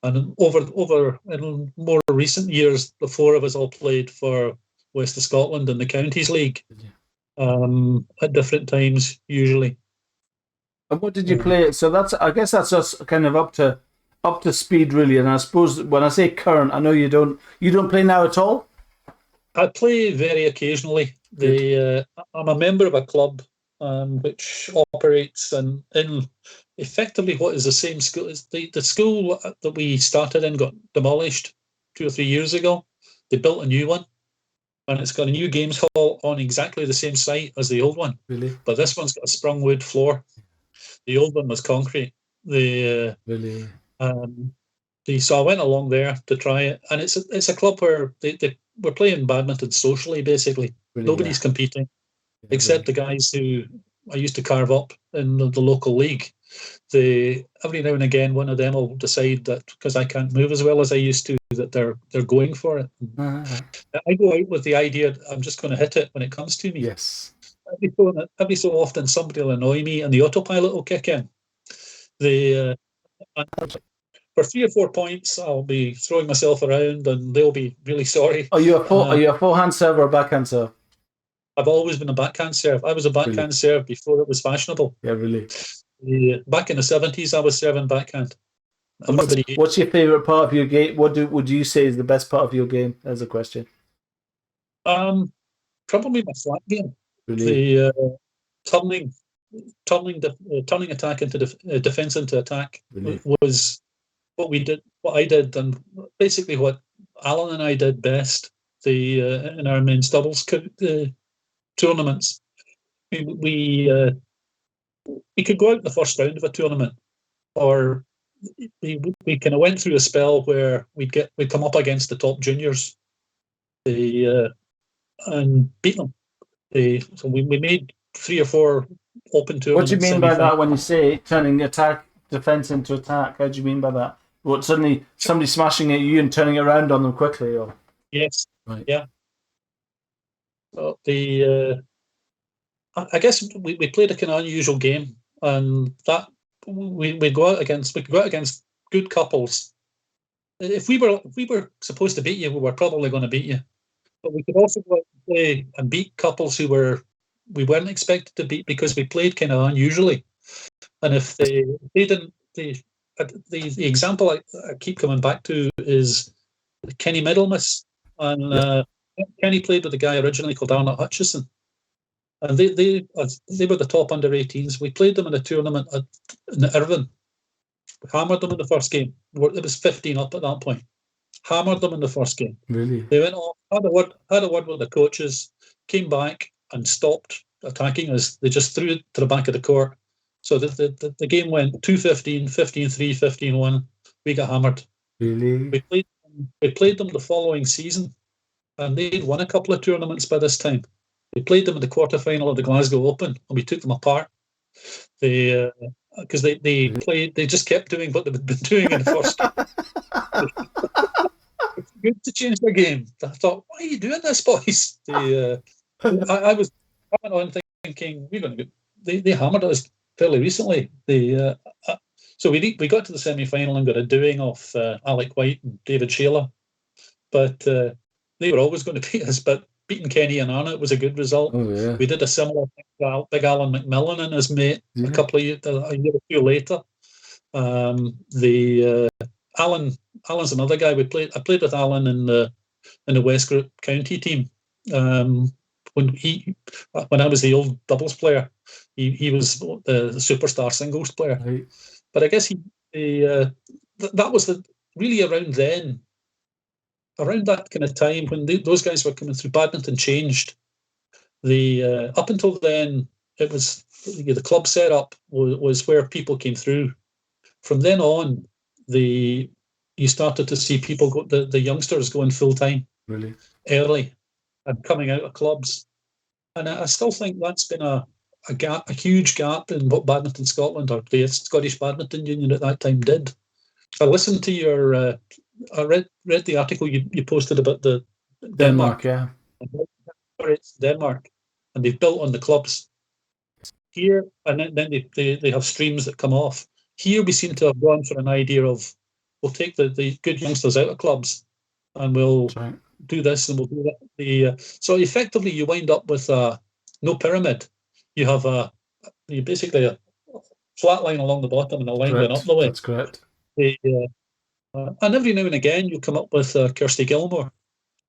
And over in more recent years, the four of us all played for West of Scotland in the Counties League at different times, usually. And what did you play? So I guess that's us kind of up to speed, really. And I suppose when I say current, I know you don't play now at all. I play very occasionally. I'm a member of a club which operates in effectively what is the same school. The school that we started in got demolished 2 or 3 years ago. They built a new one, and it's got a new games hall on exactly the same site as the old one. Really? But this one's got a sprung wood floor. The old one was concrete. Really? So I went along there to try it, and it's a club where we're playing badminton socially, basically. Really, nobody's competing, except the guys who I used to carve up in the local league. Every now and again, one of them will decide that because I can't move as well as I used to, that they're going for it. I go out with the idea I'm just going to hit it when it comes to me. Yes. Every so often, somebody will annoy me, and the autopilot will kick in. For 3 or 4 points, I'll be throwing myself around, and they'll be really sorry. Are you a forehand serve or a backhand serve? I've always been a backhand serve. I was a backhand serve before it was fashionable. Yeah, really. Back in the 70s, I was serving backhand. What's your favourite part of your game? What would you say is the best part of your game? As a question. Probably my flat game. Really? The turning attack into defence into attack was what we did. What I did, and basically what Alan and I did best. In our men's doubles tournaments, we could go out in the first round of a tournament, or we kind of went through a spell where we'd come up against the top juniors, and beat them. So we made 3 or 4 open tournaments. What do you mean by that when you say turning attack defense into attack? How do you mean by that? What, suddenly somebody smashing at you and turning it around on them quickly? Or yes, right. Yeah. So I guess we played a kind of unusual game, and that we could go out against good couples. If we were supposed to beat you, we were probably going to beat you. But we could also go out and play and beat couples who we weren't expected to beat because we played kind of unusually. And if they didn't, the example I keep coming back to is Kenny Middlemas, and Kenny played with a guy originally called Arnott Hutchison, and they were the top under 18s. We played them in a tournament in Irvine. We hammered them in the first game. It was 15 up at that point. Hammered them in the first game. Really? They went off, had a word with the coaches, came back and stopped attacking us. They just threw it to the back of the court. So the game went 2-15, 15-3, 15-1. We got hammered. Really? We played them the following season, and they'd won a couple of tournaments by this time. We played them in the quarterfinal of the Glasgow Open, and we took them apart. Because they just kept doing what they'd been doing in the first game. It's good to change the game. I thought, why are you doing this, boys? I was coming on thinking we're going to get. They hammered us fairly recently. So we got to the semi-final and got a doing off Alec White and David Sheila, but they were always going to beat us. But beating Kenny and Arnott was a good result. Oh, yeah. We did a similar thing to Big Alan McMillan and his mate a couple of years, a year or two later. Alan's another guy. I played with Alan in the West Group County team. When I was the old doubles player, he was the superstar singles player. Right. But I guess that was really around then. Around that kind of time when those guys were coming through, badminton changed. Up until then, it was the club setup was where people came through. From then on, you started to see people the youngsters going full time, really early, and coming out of clubs. And I still think that's been a a huge gap in what Badminton Scotland or the Scottish Badminton Union at that time did. I listened to your. I read the article you posted about the Denmark. Yeah. It's Denmark, and they've built on the clubs here, and then they have streams that come off. Here we seem to have gone for an idea of we'll take the good youngsters out of clubs, and we'll do this and we'll do that. So effectively, you wind up with no pyramid. You have basically a flat line along the bottom and a line going up the way. That's correct. And every now and again, you come up with Kirsty Gilmore,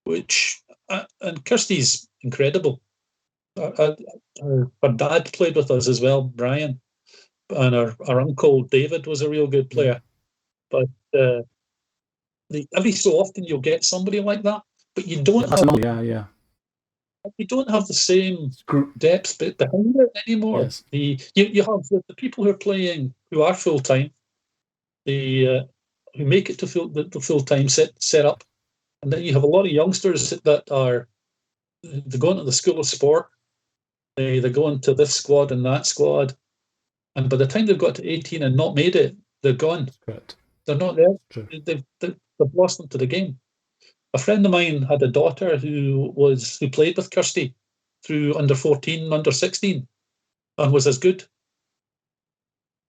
and Kirsty's incredible. Her dad played with us as well, Brian, and our uncle David was a real good player. But every so often you'll get somebody like that, but you don't have. You don't have the same depth behind it anymore. Yes. You have the people who are playing who are full time, who make it to the full time set up, and then you have a lot of youngsters that they go into the school of sport. They go into this squad and that squad, and by the time they've got to 18 and not made it, they're gone. Correct. They're not there. They've lost them to the game. A friend of mine had a daughter who played with Kirsty through under 14, under 16, and was as good.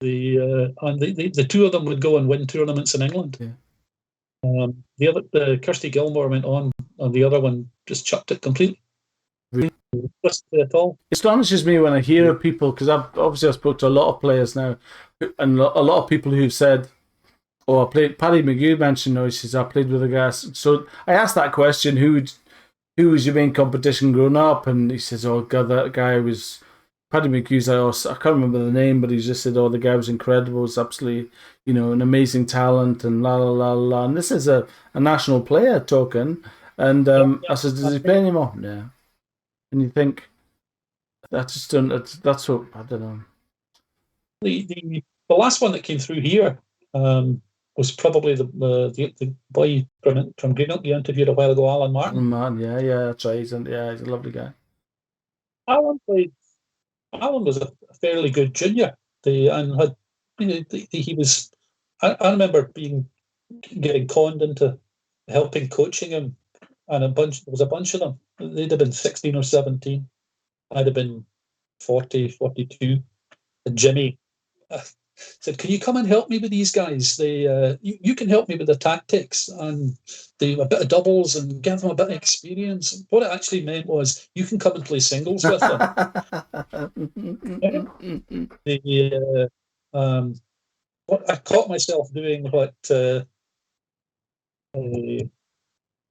The two of them would go and win tournaments in England. Yeah. The Kirsty Gilmore went on, and the other one just chucked it completely. Really? At all. It astonishes me when I hear people, because I've spoke to a lot of players now, and a lot of people who've said, "Oh, I played." Paddy McGee mentioned, he says, "I played with a guy." So I asked that question: "Who was your main competition growing up?" And he says, "Oh God, that guy was Paddy McGee's." I can't remember the name, but he just said, "Oh, the guy was incredible. Was absolutely, an amazing talent." And la la la la. And this is a national player talking. And I said, "Does he play anymore?" Yeah. And you think that's what I don't know. The last one that came through here was probably the boy from Greenock you interviewed a while ago, Alan Martin. Yeah, that's right. He's a lovely guy. Alan was a fairly good junior. He was. I remember getting conned into helping coaching him, and there was a bunch of them. They'd have been 16 or 17. I'd have been 40, 42. And Jimmy said, "Can you come and help me with these guys? You can help me with the tactics and a bit of doubles and give them a bit of experience." What it actually meant was, you can come and play singles with them. What I caught myself doing, what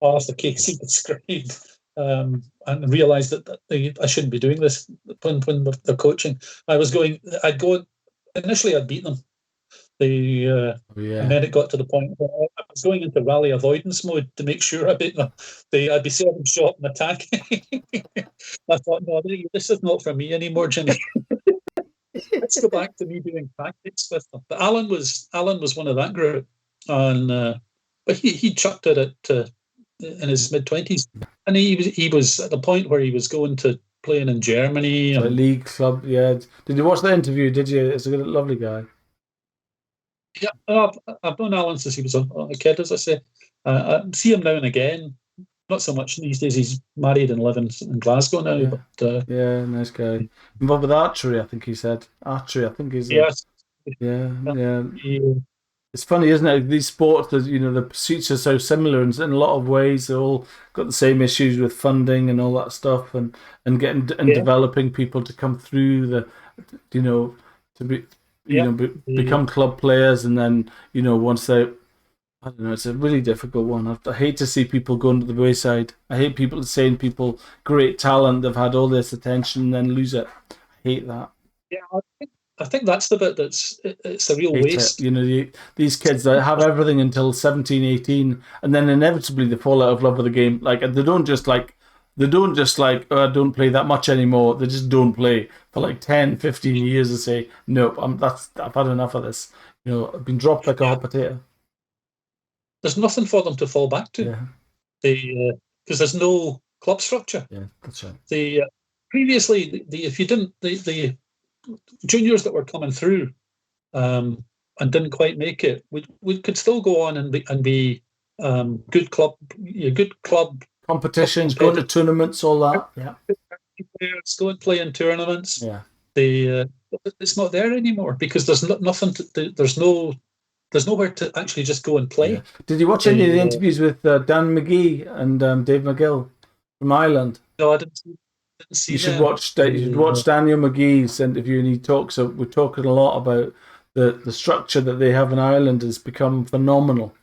Arthur Casey described, and realised that I shouldn't be doing this when they're coaching. I'd go. Initially, I'd beat them. And then it got to the point where I was going into rally avoidance mode to make sure I beat them. I'd be serving shot and attacking. I thought, no, this is not for me anymore, Jimmy. Let's go back to me doing tactics with them. But Alan was one of that group, and but he chucked it in his mid-20s, and he was at the point where he was going to playing in Germany. A league club, yeah. Did you watch the interview? Did you? It's a lovely guy. Yeah, I've known Alan since he was a kid, as I say. I see him now and again. Not so much these days. He's married and living in Glasgow now. Yeah. But nice guy. Involved with archery, I think he said. Archery, I think he's. Yes. Yeah. It's funny, isn't it? These sports, the pursuits are so similar in a lot of ways. They're all got the same issues with funding and all that stuff, and getting and developing people to come through become club players, and then once they, I don't know, it's a really difficult one. I hate to see people going to the wayside. I hate people saying great talent, they've had all this attention and then lose it. I hate that. Yeah, I think that's the bit it's a real waste. These kids that have everything until 17, 18, and then inevitably they fall out of love with the game. Like they don't just I don't play that much anymore. They just don't play for like 10, 15 years and say, nope, I've had enough of this. I've been dropped like a hot potato. There's nothing for them to fall back to. Yeah. Because there's no club structure. Yeah, that's right. Previously, if you didn't, juniors that were coming through and didn't quite make it, we could still go on and be good club competitions, going to tournaments, all that. Yeah, players, go and play in tournaments. yeah. It's not there anymore because there's nothing. There's nowhere to actually just go and play. Yeah. Did you watch any of the interviews with Dan McGee and Dave McGill from Ireland? No, I didn't see you should them. watch. You should watch Daniel McGee's interview, and he talks. We're talking a lot about the structure that they have in Ireland has become phenomenal.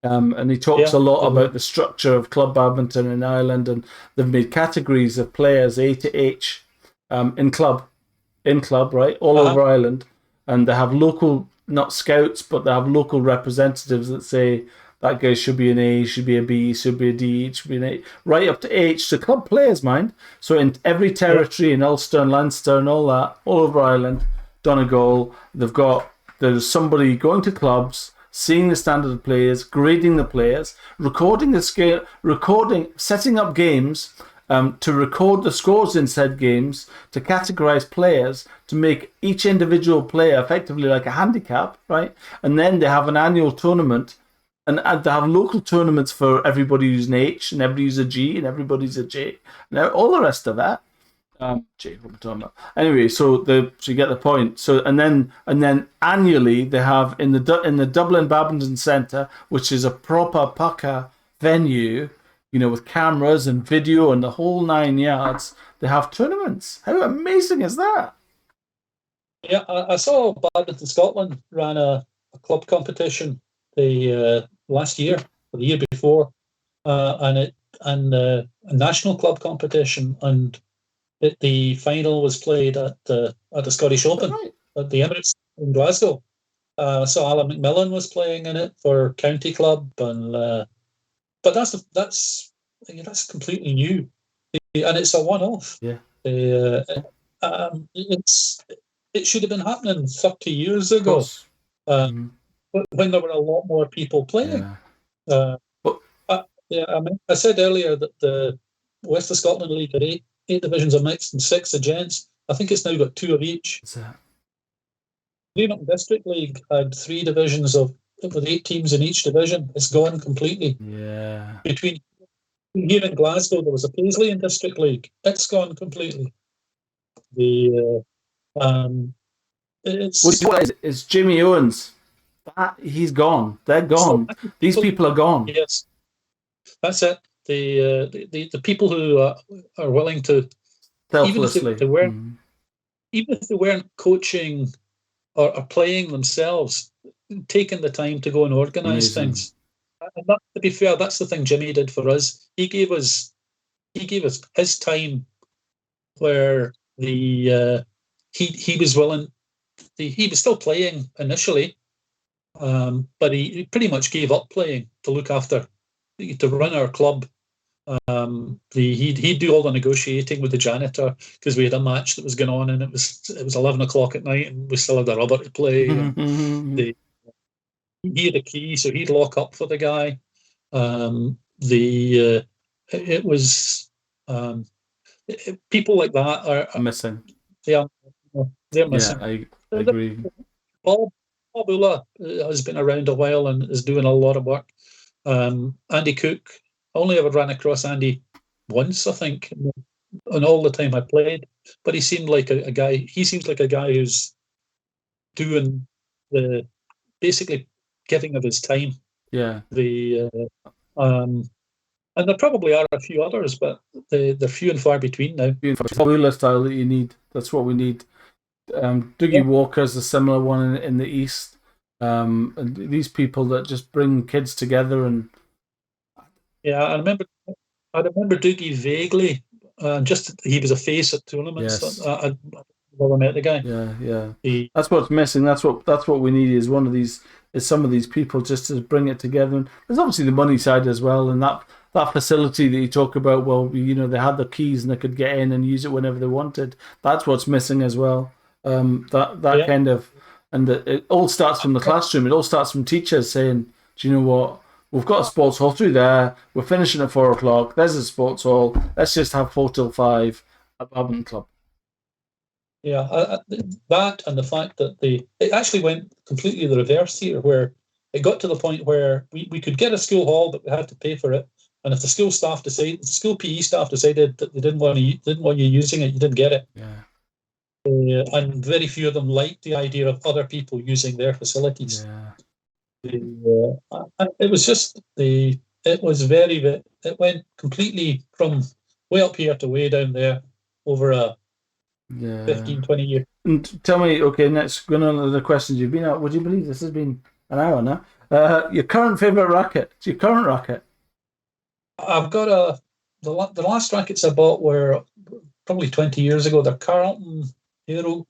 And he talks a lot about the structure of club badminton in Ireland, and they've made categories of players A to H in club, right, all over Ireland, and they have local, not scouts, but they have local representatives that say that guy should be an A, should be a B, should be a D, should be an A, right up to H, to club players, mind. So in every territory, in Ulster and Leinster and all that, all over Ireland, Donegal, there's somebody going to clubs, seeing the standard of players, grading the players, recording the scale, setting up games to record the scores in said games, to categorize players, to make each individual player effectively like a handicap, right? And then they have an annual tournament, and they have local tournaments for everybody who's an H, and everybody who's a G, and everybody's a J, and all the rest of that. What we're talking about. Anyway, so you get the point. So and then annually they have in the Dublin Badminton Centre, which is a proper pucker venue, with cameras and video and the whole 9 yards. They have tournaments. How amazing is that? Yeah, I saw Badminton Scotland ran a club competition the last year or the year before, and a national club competition, and the final was played at the Scottish Open at the Emirates in Glasgow. So Alan McMillan was playing in it for county club, and but that's completely new, and it's a one-off. Yeah. It should have been happening 30 years ago, when there were a lot more people playing. Yeah. I said earlier that the West of Scotland League had eight divisions of mixed and 6 of gents. I think it's now got 2 of each. What's that? Greenock District League had 3 divisions with 8 teams in each division. It's gone completely. Yeah. Between here in Glasgow, there was a Paisley in District League. It's gone completely. It's Jimmy Owens. He's gone. They're gone. These people are gone. Yes, that's it. The people who are willing to selflessly, even if they weren't coaching or playing themselves, taking the time to go and organise things. And that, to be fair, that's the thing Jimmy did for us. He gave us his time, where he was willing. He was still playing initially, but he pretty much gave up playing to look after, to run our club. He'd do all the negotiating with the janitor, because we had a match that was going on, and it was 11 o'clock at night, and we still had a rubber to play. He had a key, so he'd lock up for the guy. It was people like that are missing. They're missing. Yeah, I agree. Bob Ula has been around a while and is doing a lot of work. Andy Cook, I only ever ran across Andy once, I think, and all the time I played. But he seemed like a guy. He seems like a guy who's doing the basically giving of his time. Yeah. And there probably are a few others, but they're few and far between now. Wheeler style that you need. That's what we need. Dougie Walker's a similar one in the East. And these people that just bring kids together and. Yeah, I remember Dougie vaguely. He was a face at tournaments. Yes. I never met the guy. Yeah. That's what's missing. That's what we need. Is some of these people just to bring it together. And there's obviously the money side as well, and that facility that you talk about. Well, they had the keys and they could get in and use it whenever they wanted. That's what's missing as well. Kind of, and it all starts from the classroom. It all starts from teachers saying, "Do you know what? We've got a sports hall through there. We're finishing at 4 o'clock. There's a sports hall. Let's just have 4 till 5 at badminton club." Yeah, that and the fact that it actually went completely the reverse here, where it got to the point where we could get a school hall, but we had to pay for it. And if the school PE staff decided that they didn't want you using it, you didn't get it. Yeah. And very few of them liked the idea of other people using their facilities. Yeah. It was just it was it went completely from way up here to way down there over a Yeah. 15, 20 year. And tell me, okay, next going on to the questions you've been out. Would you believe this has been an hour now? Your current favorite racket? It's your current racket. I've got the last rackets I bought were probably 20 years ago. They're Carlton Aero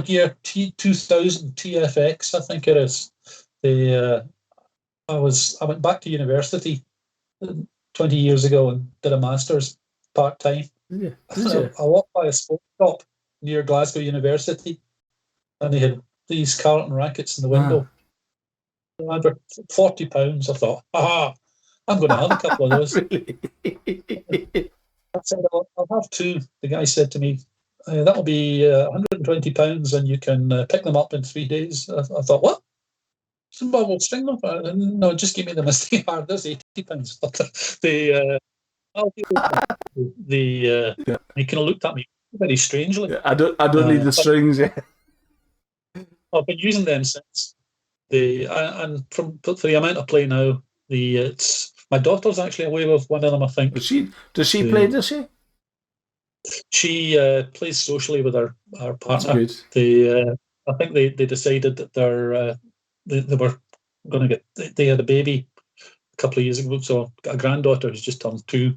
Gear T2000 TFX, I think it is. I went back to university 20 years ago and did a master's part time. Yeah. Did you? I walked by a sports shop near Glasgow University, and they had these Carlton rackets in the window. Under £40. I thought, I'm going to have a couple of those. Really? I said, I'll have two. The guy said to me, that'll be £120 and you can pick them up in 3 days. I thought, what? Well, we'll string them. No, just give me them as they are. There's £80. He kind of looked at me very strangely. Yeah, I don't need the strings. Yeah. I've been using them since. And for the amount I play now, my daughter's actually away with one of them, I think. Does she play? Does she? She plays socially with her partner. That's good. I think they decided that they were going to get. They had a baby a couple of years ago, so a granddaughter who's just turned 2.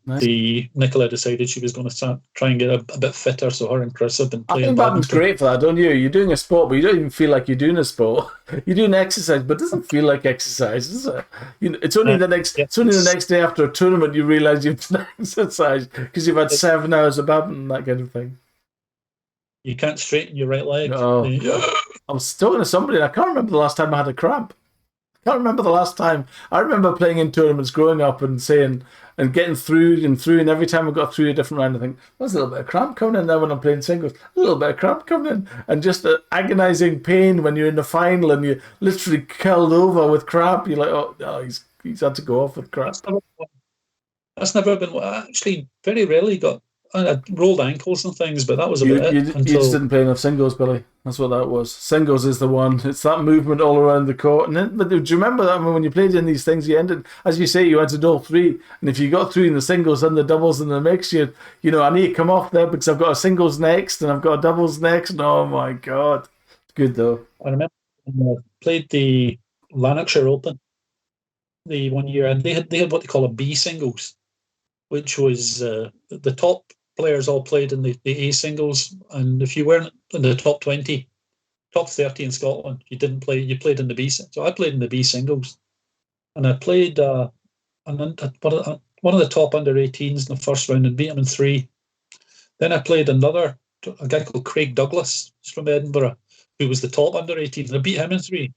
Nice. Nicola decided she was going to try and get a bit fitter, so her and Chris have been playing. I think badminton's great for that, don't you? You're doing a sport, but you don't even feel like you're doing a sport. You're doing exercise, but it doesn't feel like exercise, does it? It's only the next day after a tournament you realise you've done exercise because you've had 7 hours of badminton, that kind of thing. You can't straighten your right leg. Oh. I was talking to somebody, and I can't remember the last time I had a cramp. I can't remember the last time. I remember playing in tournaments growing up and saying and getting through, and every time I got through a different round, I think, there's a little bit of cramp coming in there when I'm playing singles. A little bit of cramp coming in. And just the agonising pain when you're in the final and you're literally curled over with cramp. You're like, oh, he's had to go off with cramp. That's never been... Actually, very rarely got... I had rolled ankles and things, but that was about it. You just didn't play enough singles, Billy. That's what that was. Singles is the one. It's that movement all around the court. But do you remember that? I mean, when you played in these things, you ended, as you say, you entered all 3. And if you got through in the singles and the doubles and the mix, I need to come off there because I've got a singles next and I've got a doubles next. And oh my God. It's good though. I remember when I played the Lanarkshire Open the one year, and they had what they call a B singles, which was the top players all played in the A singles, and if you weren't in the top 20, top 30 in Scotland, you didn't play. You played in the B. So I played in the B singles, and I played one of the top under 18s in the first round and beat him in 3. Then I played a guy called Craig Douglas from Edinburgh, who was the top under 18, and I beat him in 3.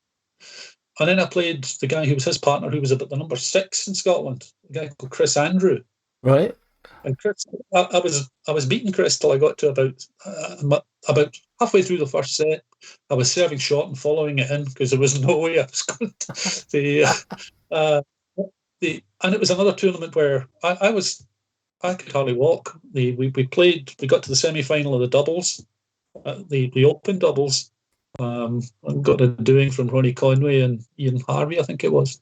And then I played the guy who was his partner, who was about the number 6 in Scotland, a guy called Chris Andrew. Right. And Chris, I was beating Chris till I got to about halfway through the first set. I was serving short and following it in because there was no way I was going to. And it was another tournament where I could hardly walk. We got to the semi-final of the doubles, the open doubles. I got a doing from Ronnie Conway and Ian Harvey, I think it was.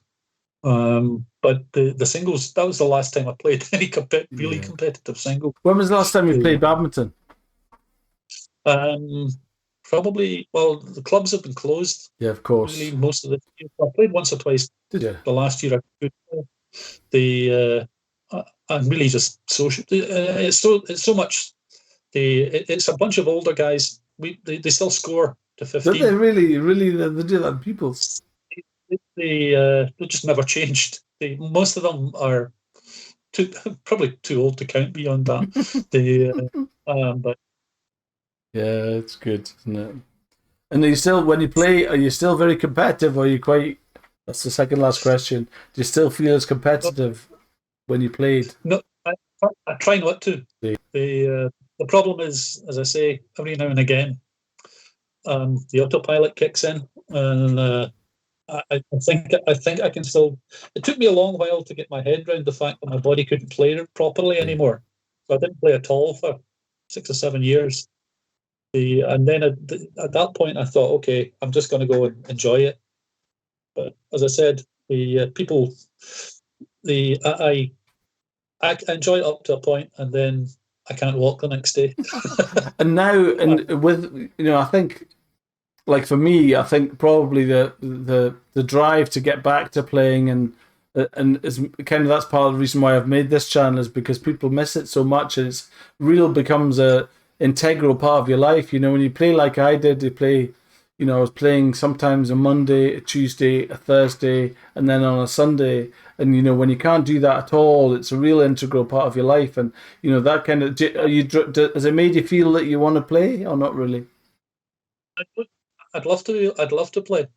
But the singles, that was the last time I played any really competitive singles. When was the last time you played badminton? Probably, well, the clubs have been closed. Yeah, of course. Really, most of the I played once or twice. Did you? The last year I could. I'm really just social. It's so much. It's a bunch of older guys. They still score to 15. Did they really they do that? People. They just never changed. Most of them are probably too old to count beyond that. But yeah, it's good, isn't it? And are you still, when you play, are you still very competitive, or are you quite? That's the second last question. Do you still feel as competitive when you played? No, I try not to. Yeah. The problem is, as I say, every now and again, the autopilot kicks in, and I think I can still. It took me a long while to get my head around the fact that my body couldn't play properly anymore. So I didn't play at all for 6 or 7 years. And then at that point, I thought, okay, I'm just going to go and enjoy it. But as I said, the people, I enjoy it up to a point, and then I can't walk the next day. And now, and with I think, like for me, I think probably the drive to get back to playing and is kind of, that's part of the reason why I've made this channel, is because people miss it so much, and it's becomes a integral part of your life. When you play like I did, you play. I was playing sometimes a Monday, a Tuesday, a Thursday, and then on a Sunday. And when you can't do that at all, it's a real integral part of your life. And that kind of, has it made you feel that you want to play, or not really? I'd love to. I'd love to play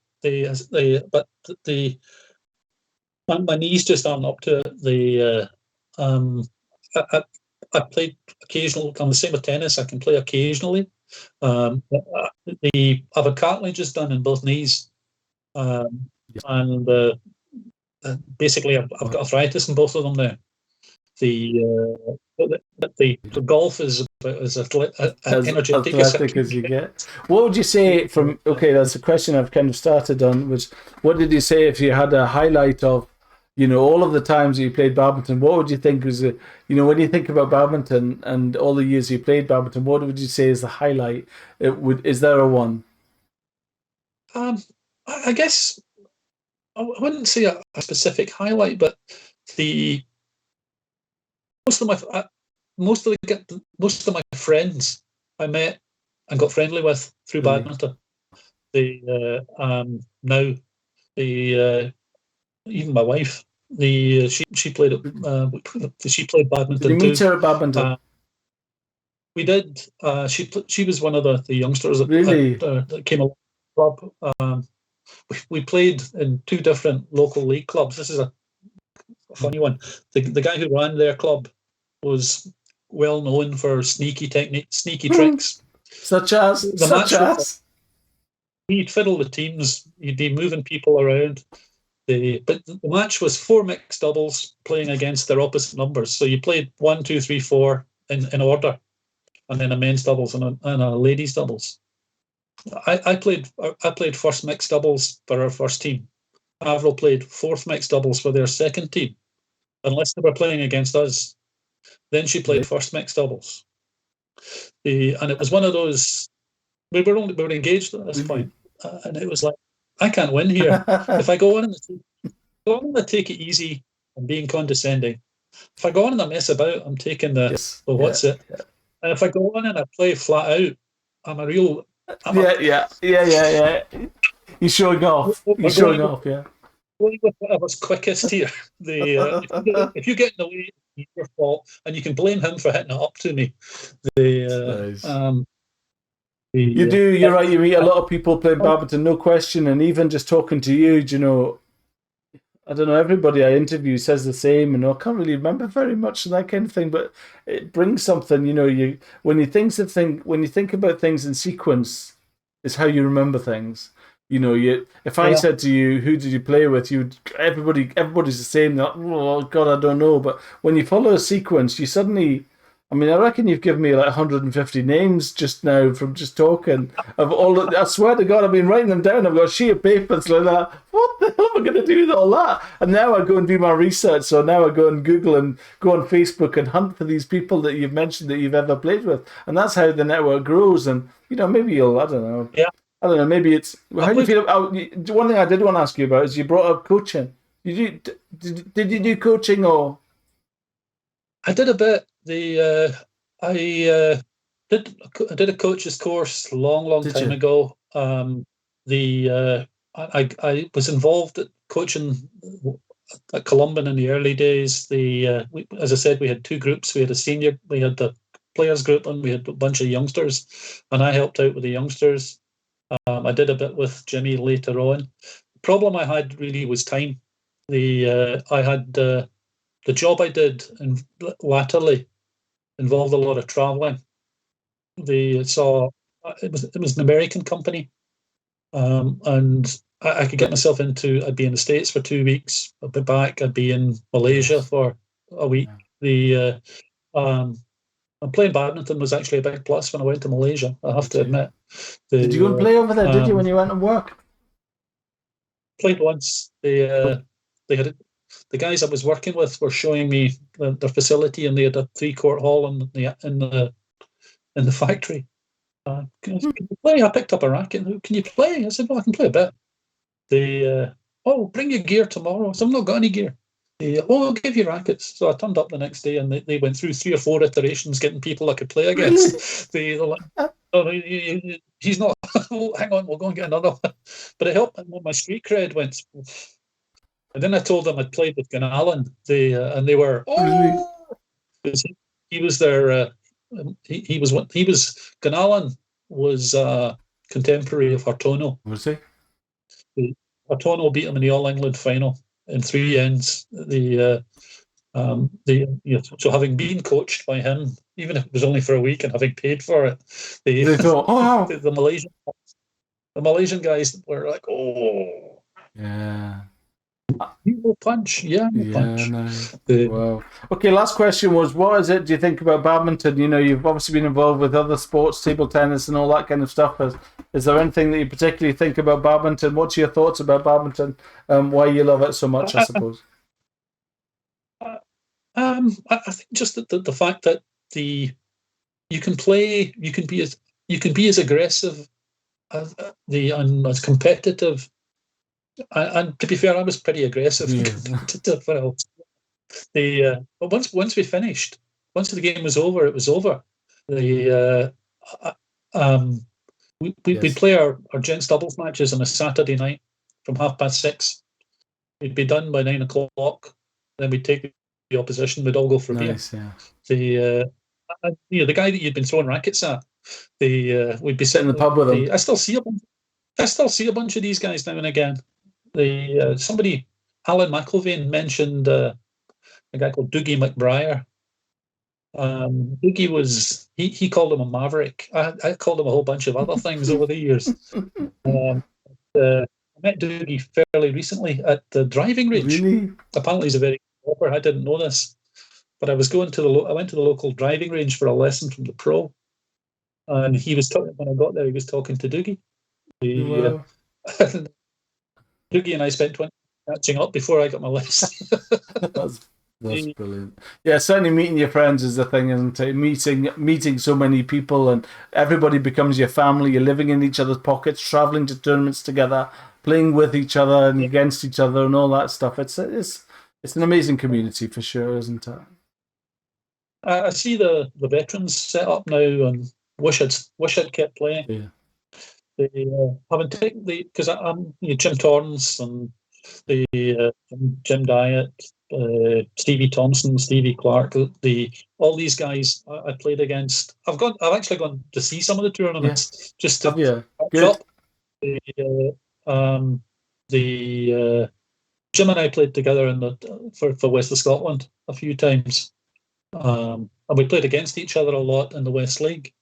but my knees just aren't up to it. I played occasionally. I'm the same with tennis. I can play occasionally. I've had cartilages done in both knees, and basically I've got arthritis in both of them now. The golf is about as energetic as you get. What would you say from? Okay, that's a question I've kind of started on. Was what did you say if you had a highlight of? All of the times that you played badminton, what would you think was when you think about badminton and all the years you played badminton, what would you say is the highlight? Is there a one? I guess I wouldn't say a specific highlight, but most of my friends I met and got friendly with through badminton. Now even my wife. She played badminton. Did you meet her at badminton? We did. She was one of the youngsters that came along the club. We played in 2 different local league clubs. This is a funny one. The guy who ran their club was well known for sneaky tricks, such as he'd fiddle the teams. He'd be moving people around. But the match was 4 mixed doubles playing against their opposite numbers. So you played 1, 2, 3, 4 in order, and then a men's doubles and a ladies' doubles. I played first mixed doubles for our first team. Avril played 4th mixed doubles for their second team, unless they were playing against us. Then she played first mixed doubles. And it was one of those. We were engaged at this point, and it was like, I can't win here. If I go on and take it easy and being condescending, if I go on and I mess about, I'm taking what's it? Yeah. And if I go on and I play flat out, I'm a real. Yeah. You're showing off. Yeah. Going with whatever's quickest here. If you get in the way, it's your fault, and you can blame him for hitting it up to me. Nice. You do. You're right. You meet a lot of people playing badminton, no question. And even just talking to you, I don't know. Everybody I interview says the same, and I can't really remember very much of that kind of thing. But it brings something. When you think about things in sequence, is how you remember things. If I said to you, "Who did you play with?" everybody's the same. Like, oh God, I don't know. But when you follow a sequence, you suddenly. I reckon you've given me like 150 names just now from just talking of all. I swear to God, I've been writing them down. I've got a sheet of papers like that. What the hell am I going to do with all that? And now I go and do my research. So now I go and Google and go on Facebook and hunt for these people that you've mentioned that you've ever played with. And that's how the network grows. And maybe you'll. I don't know. Yeah. I don't know. Maybe it's. How do you feel? One thing I did want to ask you about is you brought up coaching. Did you do coaching or? I did a bit. I did a coach's course long time ago. I was involved at coaching at Columban in the early days. As I said, we had 2 groups. We had the players group, and we had a bunch of youngsters, and I helped out with the youngsters. I did a bit with Jimmy later on. The problem I had really was time. I had the job I did latterly involved a lot of traveling. It was an American company, and I could get myself into. I'd be in the States for 2 weeks. I'd be back. I'd be in Malaysia for a week. Yeah. And playing badminton was actually a big plus when I went to Malaysia, I have to admit. Did you go and play over there, did you, when you went to work? Played once. The guys I was working with were showing me their facility, and they had a 3-court hall in the factory. Can you play? I picked up a racket. Can you play? I said, well, I can play a bit. Bring your gear tomorrow. I said, I've not got any gear. I'll give you rackets. So I turned up the next day, and they went through 3 or 4 iterations getting people I could play against. They're like, he's not. Hang on, we'll go and get another one. But it helped. My street cred went. And then I told them I'd played with Gunallan. And they were, he was their. Gunallan was contemporary of Hartono. Was he? Hartono beat him in the All England final in 3 ends. So having been coached by him, even if it was only for a week and having paid for it, they thought, wow. The Malaysian guys were like, oh, yeah. You will punch, punch. No. Wow. Okay, last question was, what is it do you think about badminton? You know, you've obviously been involved with other sports, table tennis and all that kind of stuff. Is there anything that you particularly think about badminton? What's your thoughts about badminton? Why you love it so much, I suppose? I think just the fact that you can be as aggressive and as competitive. And to be fair, I was pretty aggressive and competitive. But once we finished, once the game was over, it was over. We'd play our gents doubles matches on a Saturday night from 6:30. We'd be done by 9 o'clock. Then we'd take the opposition. We'd all go for a beer. Yeah. The guy that you'd been throwing rackets at, we'd be sitting in the pub with him. I still see a bunch of these guys now and again. Somebody, Alan McIlvaine, mentioned a guy called Dougie McBriar. Dougie was he called him a maverick. I called him a whole bunch of other things over the years. I met Dougie fairly recently at the driving range. Really? Apparently, he's a very good golfer. I didn't know this, but I went to the local driving range for a lesson from the pro, and he was talking when I got there. He was talking to Dougie. Wow. Dougie and I spent 20 minutes catching up before I got my lesson. That's brilliant. Yeah, certainly meeting your friends is the thing, isn't it? Meeting so many people, and everybody becomes your family. You're living in each other's pockets, traveling to tournaments together, playing with each other and against each other, and all that stuff. It's an amazing community for sure, isn't it? I see the veterans set up now, and wish I'd kept playing. Yeah. Having taken because I'm Jim Torrance and Jim Dyatt, Stevie Thompson, Stevie Clark, all these guys I played against. I've actually gone to see some of the tournaments just to catch up. Jim and I played together for West of Scotland a few times, and we played against each other a lot in the West League.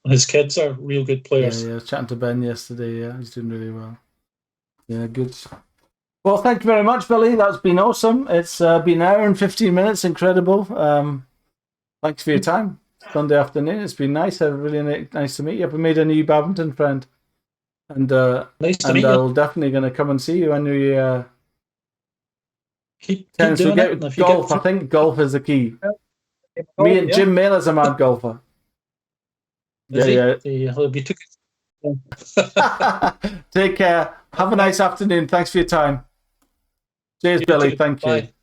His kids are real good players. Yeah, I was chatting to Ben yesterday. Yeah, he's doing really well. Yeah, good. Well, thank you very much, Billy. That's been awesome. It's been an hour and 15 minutes. Incredible. Thanks for your time. Sunday afternoon. It's been nice. Really nice to meet you. I've made a new badminton friend. And nice to meet you. I'm definitely going to come and see you when we tennis. We get golf. I think golf is the key. Me and Jim Mailer's a mad golfer. He'll be Take care. Have a nice afternoon. Thanks for your time. Cheers, Billy. Thank you. Bye.